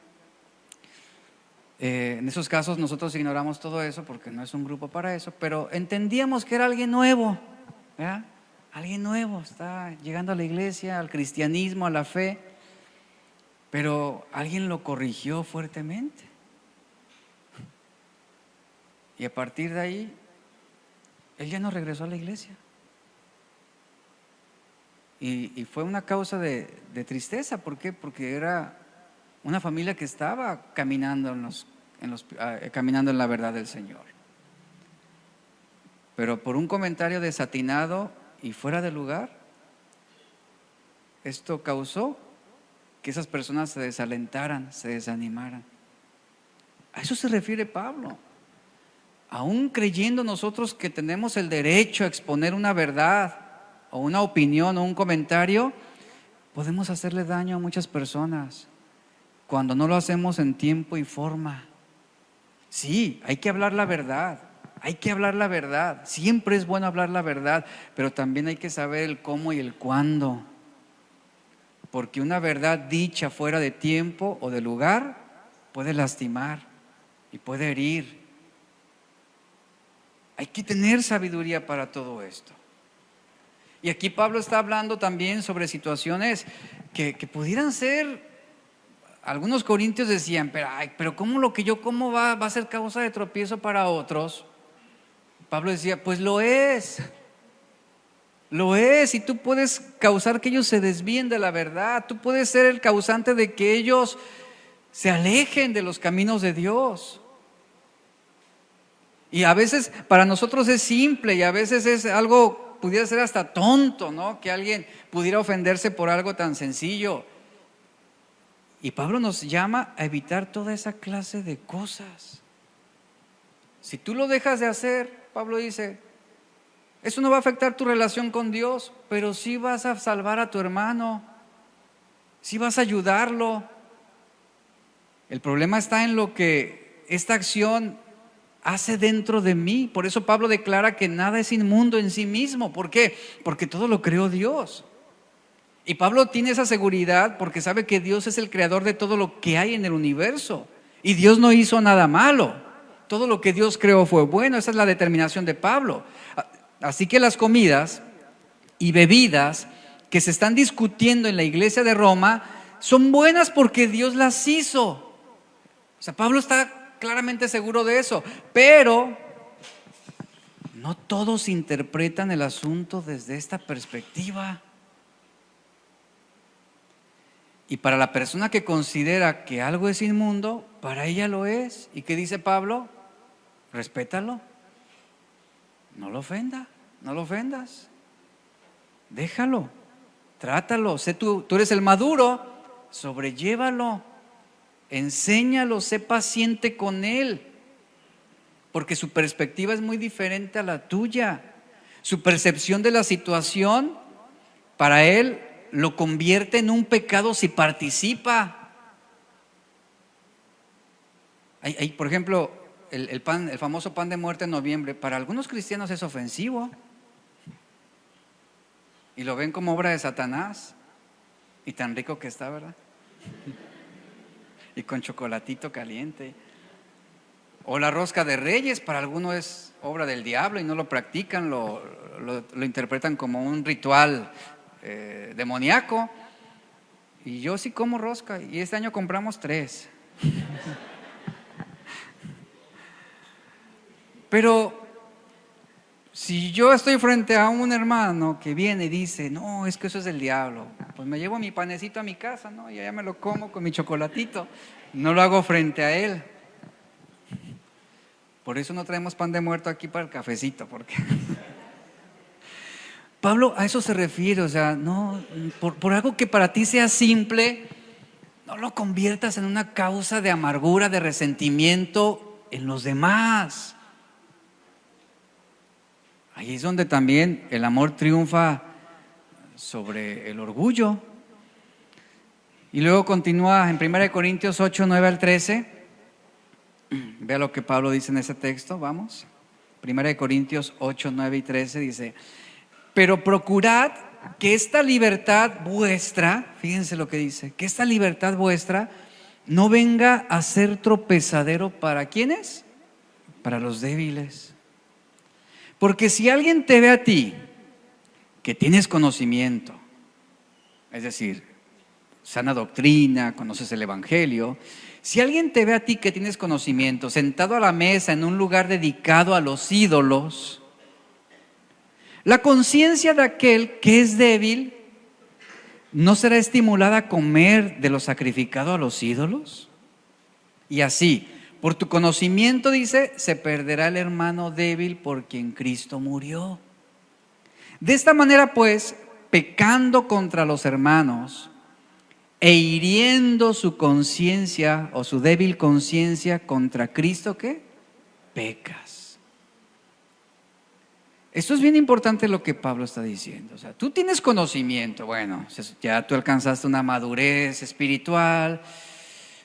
En esos casos nosotros ignoramos todo eso porque no es un grupo para eso, pero entendíamos que era alguien nuevo, ¿verdad? Alguien nuevo, está llegando a la iglesia, al cristianismo, a la fe, pero alguien lo corrigió fuertemente. Y a partir de ahí, él ya no regresó a la iglesia. Y fue una causa de tristeza. ¿Por qué? Porque era una familia que estaba caminando caminando en la verdad del Señor. Pero por un comentario desatinado y fuera de lugar, esto causó que esas personas se desalentaran, se desanimaran. A eso se refiere Pablo. Aún creyendo nosotros que tenemos el derecho a exponer una verdad o una opinión o un comentario, podemos hacerle daño a muchas personas cuando no lo hacemos en tiempo y forma. Sí, hay que hablar la verdad, hay que hablar la verdad. Siempre es bueno hablar la verdad, pero también hay que saber el cómo y el cuándo. Porque una verdad dicha fuera de tiempo o de lugar puede lastimar y puede herir. Hay que tener sabiduría para todo esto. Y aquí Pablo está hablando también sobre situaciones que pudieran ser algunos corintios decían, pero ¿cómo lo que yo como va a ser causa de tropiezo para otros? Pablo decía, pues lo es, y tú puedes causar que ellos se desvíen de la verdad, tú puedes ser el causante de que ellos se alejen de los caminos de Dios. Y a veces para nosotros es simple y a veces es algo, pudiera ser hasta tonto, ¿no? Que alguien pudiera ofenderse por algo tan sencillo. Y Pablo nos llama a evitar toda esa clase de cosas. Si tú lo dejas de hacer, Pablo dice, eso no va a afectar tu relación con Dios, pero sí vas a salvar a tu hermano, sí vas a ayudarlo. El problema está en lo que esta acción hace dentro de mí. Por eso Pablo declara que nada es inmundo en sí mismo. ¿Por qué? Porque todo lo creó Dios. Y Pablo tiene esa seguridad porque sabe que Dios es el creador de todo lo que hay en el universo. Y Dios no hizo nada malo. Todo lo que Dios creó fue bueno. Esa es la determinación de Pablo. Así que las comidas y bebidas que se están discutiendo en la iglesia de Roma son buenas porque Dios las hizo. O sea, Pablo está claramente seguro de eso, pero no todos interpretan el asunto desde esta perspectiva. Y para la persona que considera que algo es inmundo, para ella lo es. ¿Y qué dice Pablo? Respétalo. No lo ofendas. Déjalo, trátalo. Sé tú eres el maduro, sobrellévalo. Enséñalo, sé paciente con él, porque su perspectiva es muy diferente a la tuya. Su percepción de la situación, para él, lo convierte en un pecado si participa. Por ejemplo, el famoso pan de muerte en noviembre, para algunos cristianos es ofensivo y lo ven como obra de Satanás, y tan rico que está, ¿verdad? Y con chocolatito caliente. O la rosca de Reyes, para algunos es obra del diablo y no lo practican, lo interpretan como un ritual demoníaco. Y yo sí como rosca, y este año compramos 3. Pero si yo estoy frente a un hermano que viene y dice, no, es que eso es del diablo, pues me llevo mi panecito a mi casa, ¿no? Yo ya me lo como con mi chocolatito, no lo hago frente a él. Por eso no traemos pan de muerto aquí para el cafecito, porque Pablo a eso se refiere. O sea, no, por algo que para ti sea simple, no lo conviertas en una causa de amargura, de resentimiento en los demás. Ahí es donde también el amor triunfa sobre el orgullo. Y luego continúa en 1 Corintios 8, 9 al 13. Vea lo que Pablo dice en ese texto, vamos. 1 Corintios 8, 9 y 13 dice: pero procurad que esta libertad vuestra, fíjense lo que dice, que esta libertad vuestra no venga a ser tropezadero para ¿quiénes? Para los débiles. Porque si alguien te ve a ti que tienes conocimiento, es decir, sana doctrina, conoces el evangelio, si alguien te ve a ti que tienes conocimiento, sentado a la mesa en un lugar dedicado a los ídolos, la conciencia de aquel que es débil ¿no será estimulada a comer de lo sacrificado a los ídolos? Y así, por tu conocimiento, dice, se perderá el hermano débil por quien Cristo murió. De esta manera, pues, pecando contra los hermanos e hiriendo su conciencia o su débil conciencia contra Cristo, ¿qué? Pecas. Esto es bien importante lo que Pablo está diciendo. O sea, tú tienes conocimiento, bueno, ya tú alcanzaste una madurez espiritual.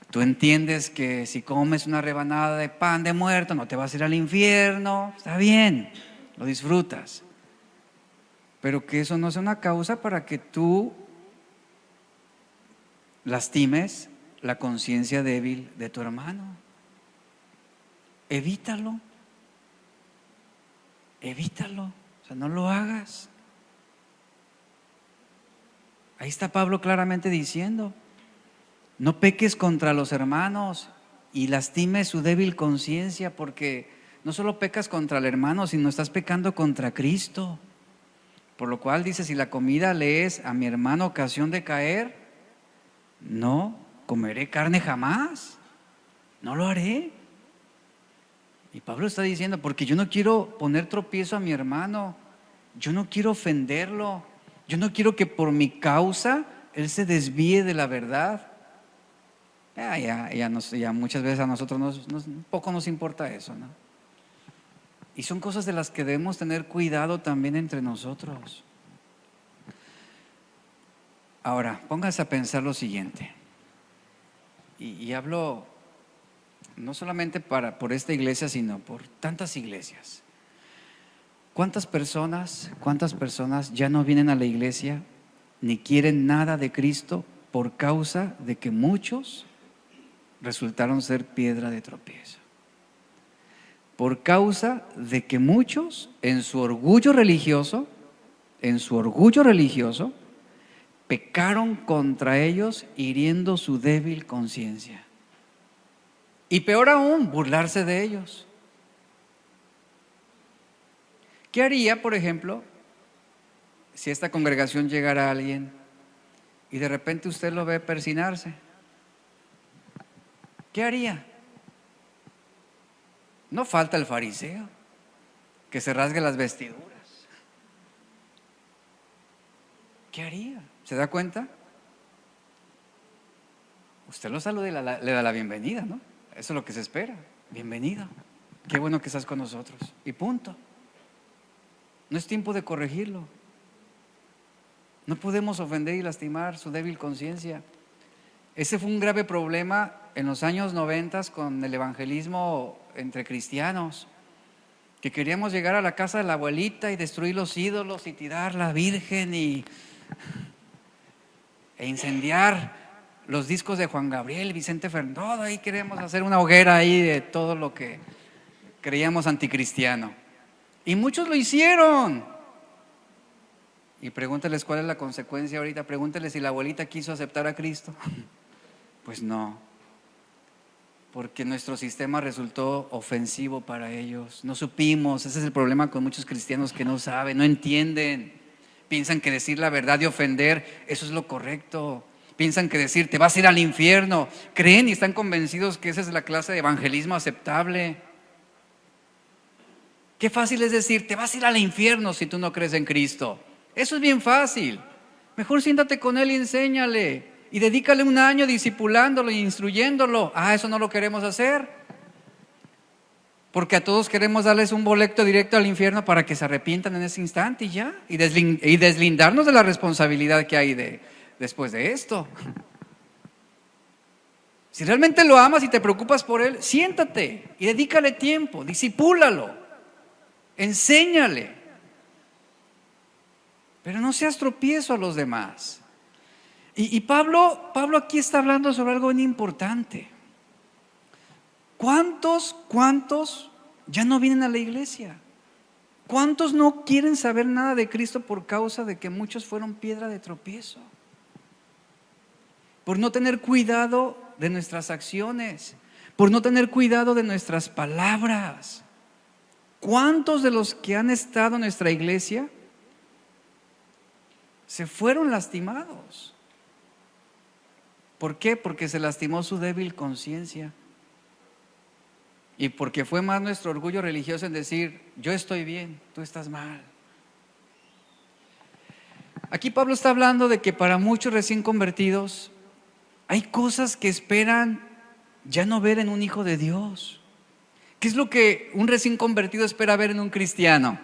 Tú entiendes que si comes una rebanada de pan de muerto no te vas a ir al infierno. Está bien, lo disfrutas. Pero que eso no sea una causa para que tú lastimes la conciencia débil de tu hermano. Evítalo. O sea, no lo hagas. Ahí está Pablo claramente diciendo: No peques contra los hermanos y lastime su débil conciencia, porque no solo pecas contra el hermano, sino estás pecando contra Cristo. Por lo cual dice, si la comida le es a mi hermano ocasión de caer, no comeré carne jamás, no lo haré. Y Pablo está diciendo, porque yo no quiero poner tropiezo a mi hermano, yo no quiero ofenderlo, yo no quiero que por mi causa él se desvíe de la verdad. Ya muchas veces a nosotros poco nos importa eso, ¿no? Y son cosas de las que debemos tener cuidado también entre nosotros. Ahora, póngase a pensar lo siguiente, y hablo no solamente por esta iglesia, sino por tantas iglesias. ¿Cuántas personas ya no vienen a la iglesia ni quieren nada de Cristo por causa de que muchos resultaron ser piedra de tropiezo? Por causa de que muchos en su orgullo religioso, pecaron contra ellos hiriendo su débil conciencia. Y peor aún, burlarse de ellos. ¿Qué haría, por ejemplo, si a esta congregación llegara alguien y de repente usted lo ve persinarse? ¿Qué haría? No falta el fariseo que se rasgue las vestiduras. ¿Qué haría? ¿Se da cuenta? Usted lo saluda y le da la bienvenida, ¿no? Eso es lo que se espera. Bienvenido. Qué bueno que estás con nosotros. Y punto. No es tiempo de corregirlo. No podemos ofender y lastimar su débil conciencia. Ese fue un grave problema en los años 90 con el evangelismo entre cristianos, que queríamos llegar a la casa de la abuelita y destruir los ídolos y tirar la Virgen e incendiar los discos de Juan Gabriel, Vicente Fernández. Ahí queríamos hacer una hoguera ahí de todo lo que creíamos anticristiano. Y muchos lo hicieron. Y pregúnteles cuál es la consecuencia ahorita. Pregúnteles si la abuelita quiso aceptar a Cristo. Pues no, porque nuestro sistema resultó ofensivo para ellos. No supimos. Ese es el problema con muchos cristianos, que no saben, no entienden. Piensan que decir la verdad y ofender, eso es lo correcto. Piensan que decir te vas a ir al infierno, creen y están convencidos que esa es la clase de evangelismo aceptable. Qué fácil es decir te vas a ir al infierno si tú no crees en Cristo. Eso es bien fácil. Mejor siéntate con él y enséñale, y dedícale un año discipulándolo e instruyéndolo. Eso no lo queremos hacer, porque a todos queremos darles un boleto directo al infierno para que se arrepientan en ese instante y ya, y deslindarnos de la responsabilidad que hay después de esto. Si realmente lo amas y te preocupas por él, siéntate y dedícale tiempo, discipúlalo, enséñale, pero no seas tropiezo a los demás. Y Pablo aquí está hablando sobre algo bien importante. ¿Cuántos ya no vienen a la iglesia? ¿Cuántos no quieren saber nada de Cristo por causa de que muchos fueron piedra de tropiezo? Por no tener cuidado de nuestras acciones, por no tener cuidado de nuestras palabras. ¿Cuántos de los que han estado en nuestra iglesia se fueron lastimados? ¿Por qué? Porque se lastimó su débil conciencia. Y porque fue más nuestro orgullo religioso en decir yo estoy bien, tú estás mal. Aquí Pablo está hablando de que para muchos recién convertidos hay cosas que esperan ya no ver en un hijo de Dios. ¿Qué es lo que un recién convertido espera ver en un cristiano?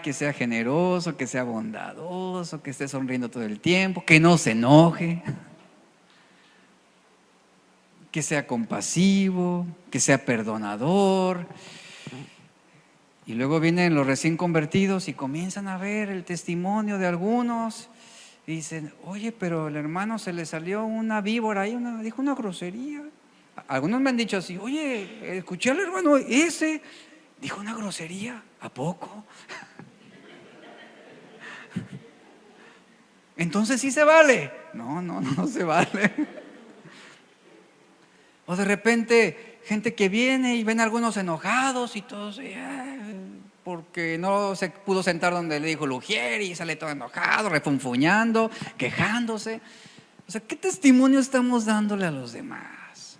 Que sea generoso, que sea bondadoso, que esté sonriendo todo el tiempo, que no se enoje, que sea compasivo, que sea perdonador. Y luego vienen los recién convertidos y comienzan a ver el testimonio de algunos. Y dicen, oye, pero el hermano se le salió una víbora ahí, dijo una grosería. Algunos me han dicho así, oye, escuché al hermano ese, dijo una grosería. ¿A poco? Entonces sí se vale. No se vale. O de repente, gente que viene y ven a algunos enojados y todos, porque no se pudo sentar donde le dijo el ujier y sale todo enojado, refunfuñando, quejándose. O sea, ¿qué testimonio estamos dándole a los demás?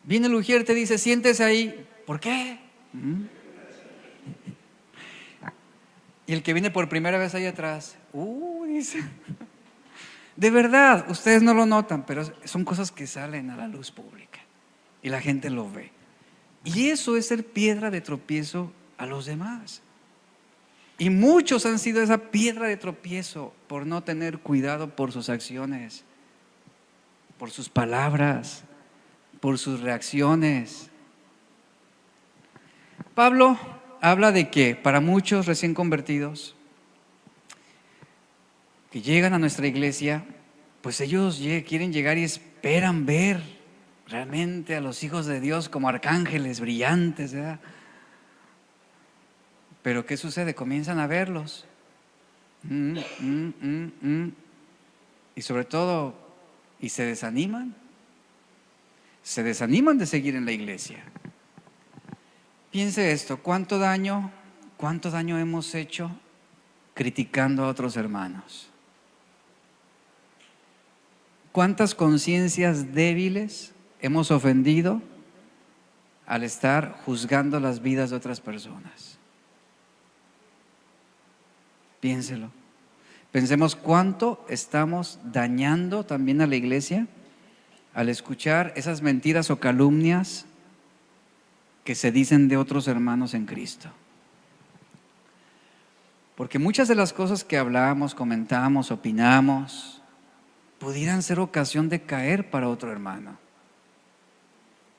Viene el ujier y te dice, siéntese ahí. ¿Por qué? Y el que viene por primera vez ahí atrás, dice. De verdad, ustedes no lo notan, pero son cosas que salen a la luz pública y la gente lo ve. Y eso es ser piedra de tropiezo a los demás. Y muchos han sido esa piedra de tropiezo por no tener cuidado por sus acciones, por sus palabras, por sus reacciones. Pablo habla de que para muchos recién convertidos que llegan a nuestra iglesia, pues ellos quieren llegar y esperan ver realmente a los hijos de Dios como arcángeles brillantes, ¿verdad? Pero ¿qué sucede? Comienzan a verlos y sobre todo, y se desaniman de seguir en la iglesia. Piense esto, ¿cuánto daño hemos hecho criticando a otros hermanos? ¿Cuántas conciencias débiles hemos ofendido al estar juzgando las vidas de otras personas? Piénselo. Pensemos cuánto estamos dañando también a la iglesia al escuchar esas mentiras o calumnias que se dicen de otros hermanos en Cristo. Porque muchas de las cosas que hablamos, comentamos, opinamos, pudieran ser ocasión de caer para otro hermano.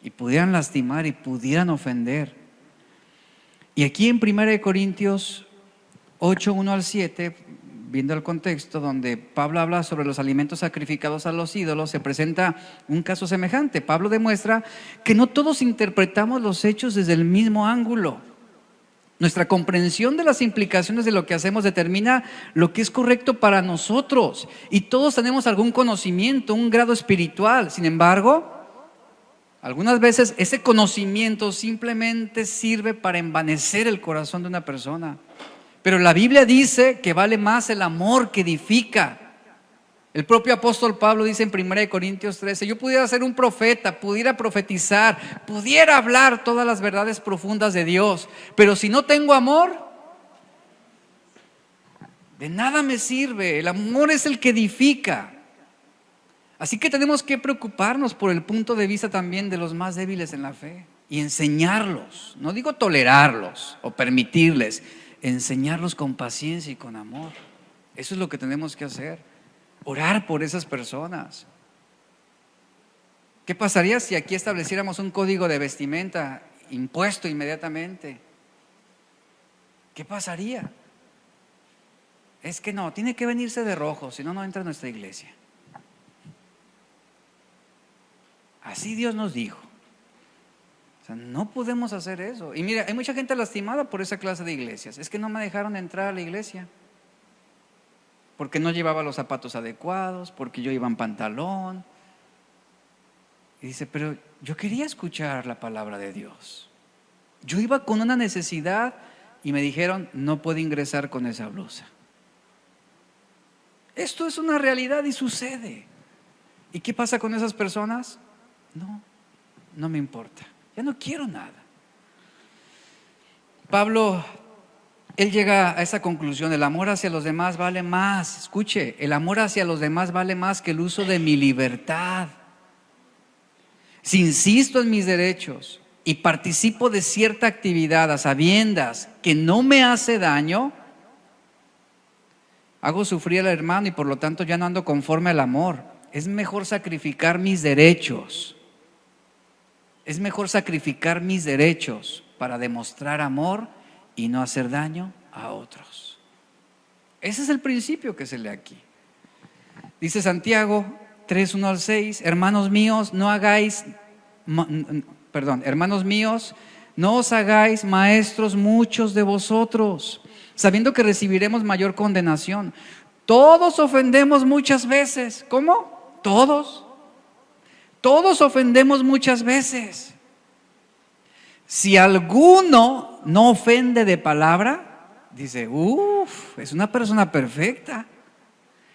Y pudieran lastimar y pudieran ofender. Y aquí en 1 Corintios 8, 1 al 7, viendo el contexto donde Pablo habla sobre los alimentos sacrificados a los ídolos, se presenta un caso semejante. Pablo demuestra que no todos interpretamos los hechos desde el mismo ángulo. Nuestra comprensión de las implicaciones de lo que hacemos determina lo que es correcto para nosotros. Y todos tenemos algún conocimiento, un grado espiritual. Sin embargo, algunas veces ese conocimiento simplemente sirve para envanecer el corazón de una persona. Pero la Biblia dice que vale más el amor que edifica. El propio apóstol Pablo dice en 1 Corintios 13, yo pudiera ser un profeta, pudiera profetizar, pudiera hablar todas las verdades profundas de Dios, pero si no tengo amor, de nada me sirve. El amor es el que edifica. Así que tenemos que preocuparnos por el punto de vista también de los más débiles en la fe y enseñarlos, no digo tolerarlos o permitirles, enseñarlos con paciencia y con amor. Eso es lo que tenemos que hacer, orar por esas personas. ¿Qué pasaría si aquí estableciéramos un código de vestimenta impuesto inmediatamente? ¿Qué pasaría? Es que no, tiene que venirse de rojo, si no, no entra a nuestra iglesia. Así Dios nos dijo. O sea, no podemos hacer eso. Y mira, hay mucha gente lastimada por esa clase de iglesias. Es que no me dejaron entrar a la iglesia porque no llevaba los zapatos adecuados, porque yo iba en pantalón. Y dice, pero yo quería escuchar la palabra de Dios. Yo iba con una necesidad y me dijeron, no puede ingresar con esa blusa. Esto es una realidad y sucede. ¿Y qué pasa con esas personas? No me importa. Ya no quiero nada. Pablo, él llega a esa conclusión: el amor hacia los demás vale más. Escuche, el amor hacia los demás vale más que el uso de mi libertad. Si insisto en mis derechos y participo de cierta actividad a sabiendas que no me hace daño, hago sufrir al hermano y por lo tanto ya no ando conforme al amor. Es mejor sacrificar mis derechos. Es mejor sacrificar mis derechos para demostrar amor y no hacer daño a otros. Ese es el principio que se lee aquí. Dice Santiago 3, 1 al 6, hermanos míos, no os hagáis maestros muchos de vosotros, sabiendo que recibiremos mayor condenación. Todos ofendemos muchas veces. ¿Cómo? Todos. Todos ofendemos muchas veces. Si alguno no ofende de palabra, dice, es una persona perfecta,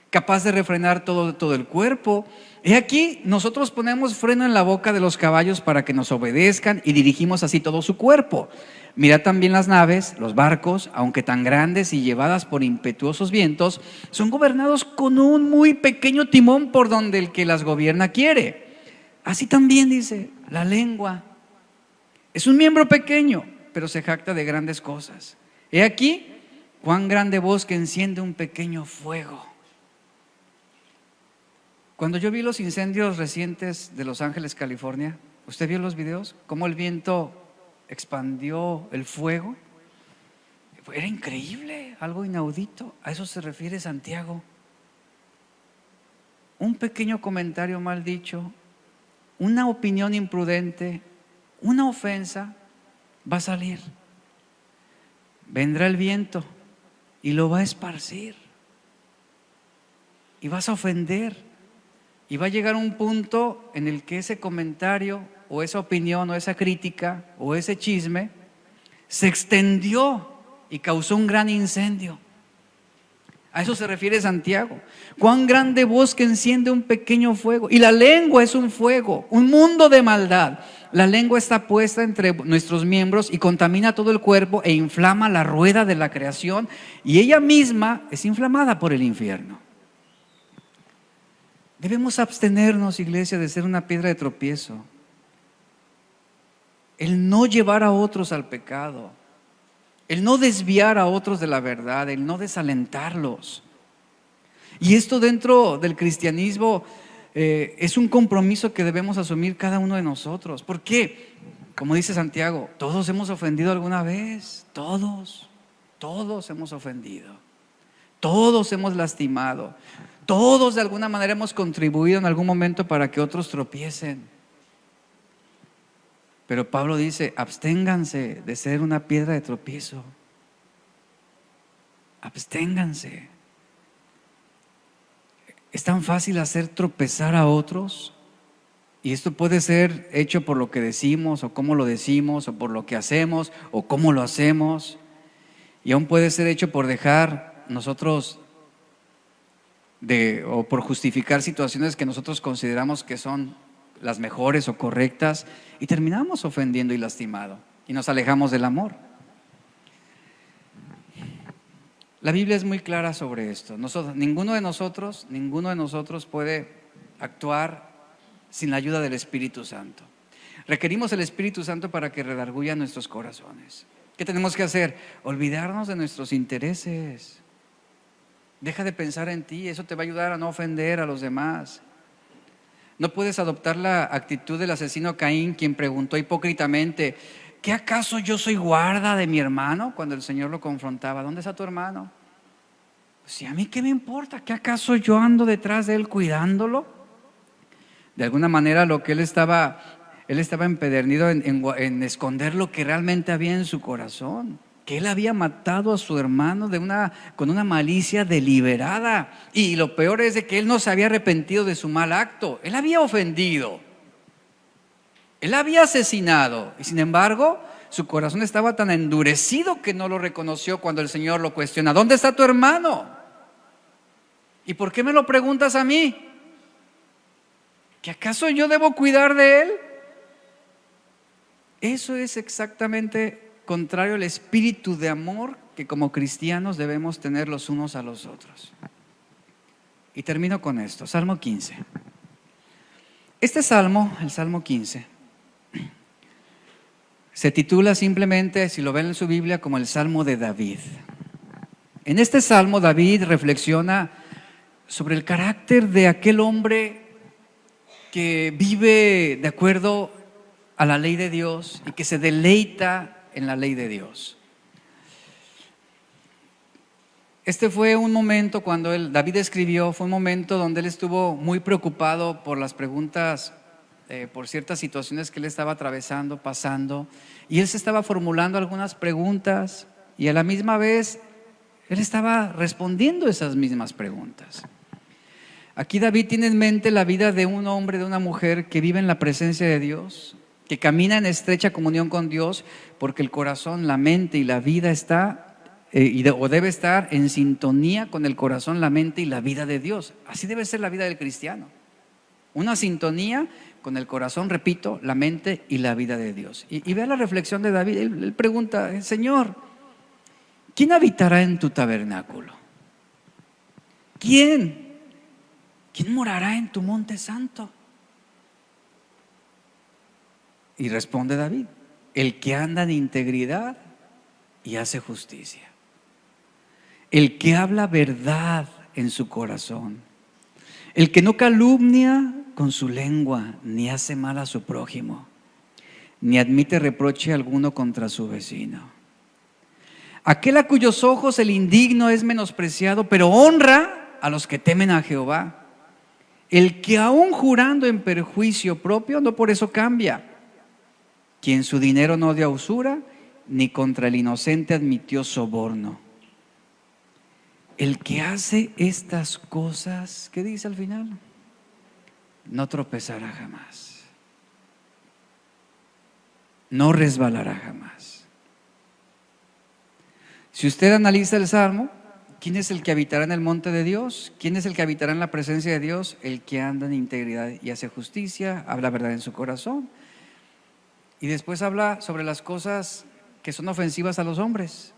capaz de refrenar todo el cuerpo. He aquí, nosotros ponemos freno en la boca de los caballos para que nos obedezcan y dirigimos así todo su cuerpo. Mira también las naves, los barcos, aunque tan grandes y llevadas por impetuosos vientos, son gobernados con un muy pequeño timón por donde el que las gobierna quiere. Así también dice, la lengua es un miembro pequeño, pero se jacta de grandes cosas. He aquí, cuán grande voz que enciende un pequeño fuego. Cuando yo vi los incendios recientes de Los Ángeles, California, ¿usted vio los videos? ¿Cómo el viento expandió el fuego? Era increíble, algo inaudito. A eso se refiere Santiago. Un pequeño comentario mal dicho, una opinión imprudente, una ofensa, va a salir. Vendrá el viento y lo va a esparcir. Y vas a ofender. Y va a llegar un punto en el que ese comentario o esa opinión o esa crítica o ese chisme se extendió y causó un gran incendio. A eso se refiere Santiago. Cuán grande voz que enciende un pequeño fuego. Y la lengua es un fuego, un mundo de maldad. La lengua está puesta entre nuestros miembros y contamina todo el cuerpo e inflama la rueda de la creación, y ella misma es inflamada por el infierno. Debemos abstenernos, iglesia, de ser una piedra de tropiezo. El no llevar a otros al pecado, el no desviar a otros de la verdad, el no desalentarlos. Y esto dentro del cristianismo es un compromiso que debemos asumir cada uno de nosotros. ¿Por qué? Como dice Santiago, todos hemos ofendido alguna vez, todos hemos ofendido, todos hemos lastimado, todos de alguna manera hemos contribuido en algún momento para que otros tropiecen. Pero Pablo dice, absténganse de ser una piedra de tropiezo. Absténganse. Es tan fácil hacer tropezar a otros, y esto puede ser hecho por lo que decimos o cómo lo decimos, o por lo que hacemos o cómo lo hacemos, y aún puede ser hecho por dejar nosotros o por justificar situaciones que nosotros consideramos que son las mejores o correctas, y terminamos ofendiendo y lastimado y nos alejamos del amor. La Biblia es muy clara sobre esto. Ninguno de nosotros puede actuar sin la ayuda del Espíritu Santo. Requerimos el Espíritu Santo para que redarguya nuestros corazones. ¿Qué tenemos que hacer? Olvidarnos de nuestros intereses. Deja de pensar en ti, eso te va a ayudar a no ofender a los demás. No puedes adoptar la actitud del asesino Caín, quien preguntó hipócritamente, ¿qué acaso yo soy guarda de mi hermano? Cuando el Señor lo confrontaba, ¿dónde está tu hermano? Si a mí qué me importa, ¿qué acaso yo ando detrás de él cuidándolo? De alguna manera lo que él estaba empedernido en esconder lo que realmente había en su corazón, que él había matado a su hermano con una malicia deliberada. Y lo peor es de que él no se había arrepentido de su mal acto. Él había ofendido, él había asesinado, y sin embargo su corazón estaba tan endurecido que no lo reconoció cuando el Señor lo cuestiona, ¿dónde está tu hermano? ¿Y por qué me lo preguntas a mí? ¿Que acaso yo debo cuidar de él? Eso es exactamente contrario al espíritu de amor que como cristianos debemos tener los unos a los otros. Y termino con esto, Salmo 15. Este salmo, el Salmo 15, se titula simplemente, si lo ven en su Biblia, como el Salmo de David. En este salmo David reflexiona sobre el carácter de aquel hombre que vive de acuerdo a la ley de Dios y que se deleita en la ley de Dios. Este fue un momento cuando David escribió, fue un momento donde él estuvo muy preocupado por las preguntas, por ciertas situaciones que él estaba atravesando, pasando, y él se estaba formulando algunas preguntas, y a la misma vez Él estaba respondiendo esas mismas preguntas. Aquí David tiene en mente la vida de un hombre, de una mujer que vive en la presencia de Dios, que camina en estrecha comunión con Dios, porque el corazón, la mente y la vida está, o debe estar en sintonía con el corazón, la mente y la vida de Dios. Así debe ser la vida del cristiano. Una sintonía con el corazón, repito, la mente y la vida de Dios. Y vea la reflexión de David. Él pregunta: Señor, ¿quién habitará en tu tabernáculo? ¿Quién? ¿Quién morará en tu monte santo? Y responde David: el que anda en integridad y hace justicia, el que habla verdad en su corazón, el que no calumnia con su lengua, ni hace mal a su prójimo, ni admite reproche alguno contra su vecino. Aquel a cuyos ojos el indigno es menospreciado, pero honra a los que temen a Jehová. El que aún jurando en perjuicio propio, no por eso cambia. Quien su dinero no dio a usura, ni contra el inocente admitió soborno. El que hace estas cosas, ¿qué dice al final? No tropezará jamás, no resbalará jamás. Si usted analiza el Salmo, ¿quién es el que habitará en el monte de Dios? ¿Quién es el que habitará en la presencia de Dios? El que anda en integridad y hace justicia, habla verdad en su corazón. Y después habla sobre las cosas que son ofensivas a los hombres.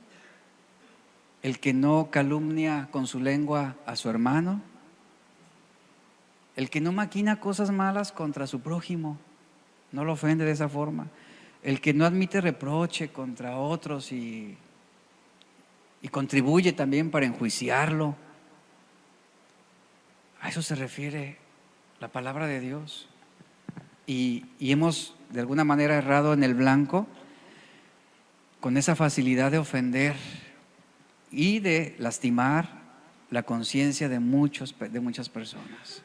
El que no calumnia con su lengua a su hermano. El que no maquina cosas malas contra su prójimo, no lo ofende de esa forma. El que no admite reproche contra otros y contribuye también para enjuiciarlo. A eso se refiere la palabra de Dios. Y hemos de alguna manera errado en el blanco con esa facilidad de ofender y de lastimar la conciencia de muchas personas.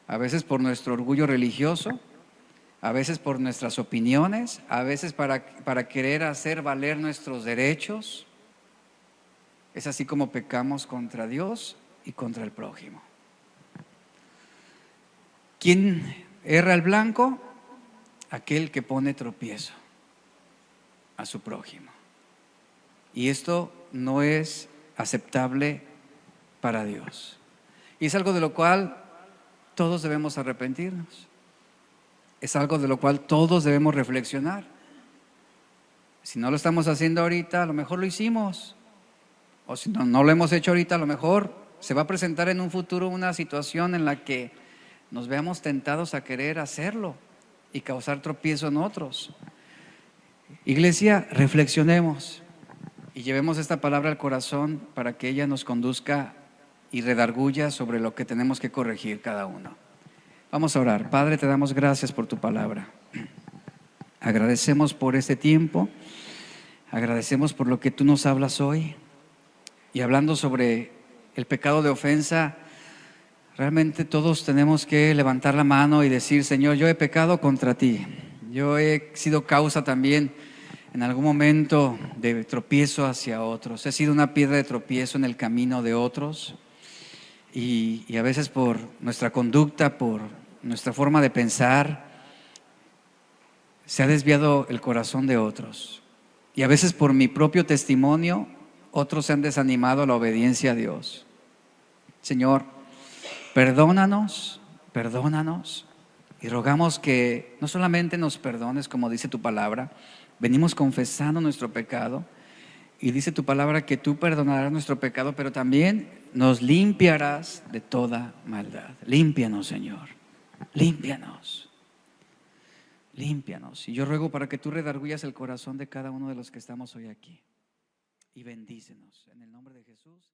A veces por nuestro orgullo religioso, a veces por nuestras opiniones, a veces para querer hacer valer nuestros derechos. Es así como pecamos contra Dios y contra el prójimo. ¿Quién erra el blanco? Aquel que pone tropiezo a su prójimo. Y esto no es aceptable para Dios. Y es algo de lo cual todos debemos arrepentirnos. Es algo de lo cual todos debemos reflexionar. Si no lo estamos haciendo ahorita, a lo mejor lo hicimos. O si no lo hemos hecho ahorita, a lo mejor se va a presentar en un futuro una situación en la que nos veamos tentados a querer hacerlo y causar tropiezo en otros. Iglesia, reflexionemos y llevemos esta palabra al corazón para que ella nos conduzca y redarguya sobre lo que tenemos que corregir cada uno. Vamos a orar. Padre, te damos gracias por tu palabra. Agradecemos por este tiempo, agradecemos por lo que tú nos hablas hoy. Y hablando sobre el pecado de ofensa, realmente todos tenemos que levantar la mano y decir: Señor, yo he pecado contra ti. Yo he sido causa también en algún momento de tropiezo hacia otros. He sido una piedra de tropiezo en el camino de otros. Y a veces por nuestra conducta, por nuestra forma de pensar, se ha desviado el corazón de otros. Y a veces por mi propio testimonio, otros se han desanimado a la obediencia a Dios. Señor, perdónanos y rogamos que no solamente nos perdones, como dice tu palabra, venimos confesando nuestro pecado y dice tu palabra que tú perdonarás nuestro pecado, pero también nos limpiarás de toda maldad. Límpianos, Señor, límpianos. Y yo ruego para que tú redarguyas el corazón de cada uno de los que estamos hoy aquí y bendícenos en el nombre de Jesús.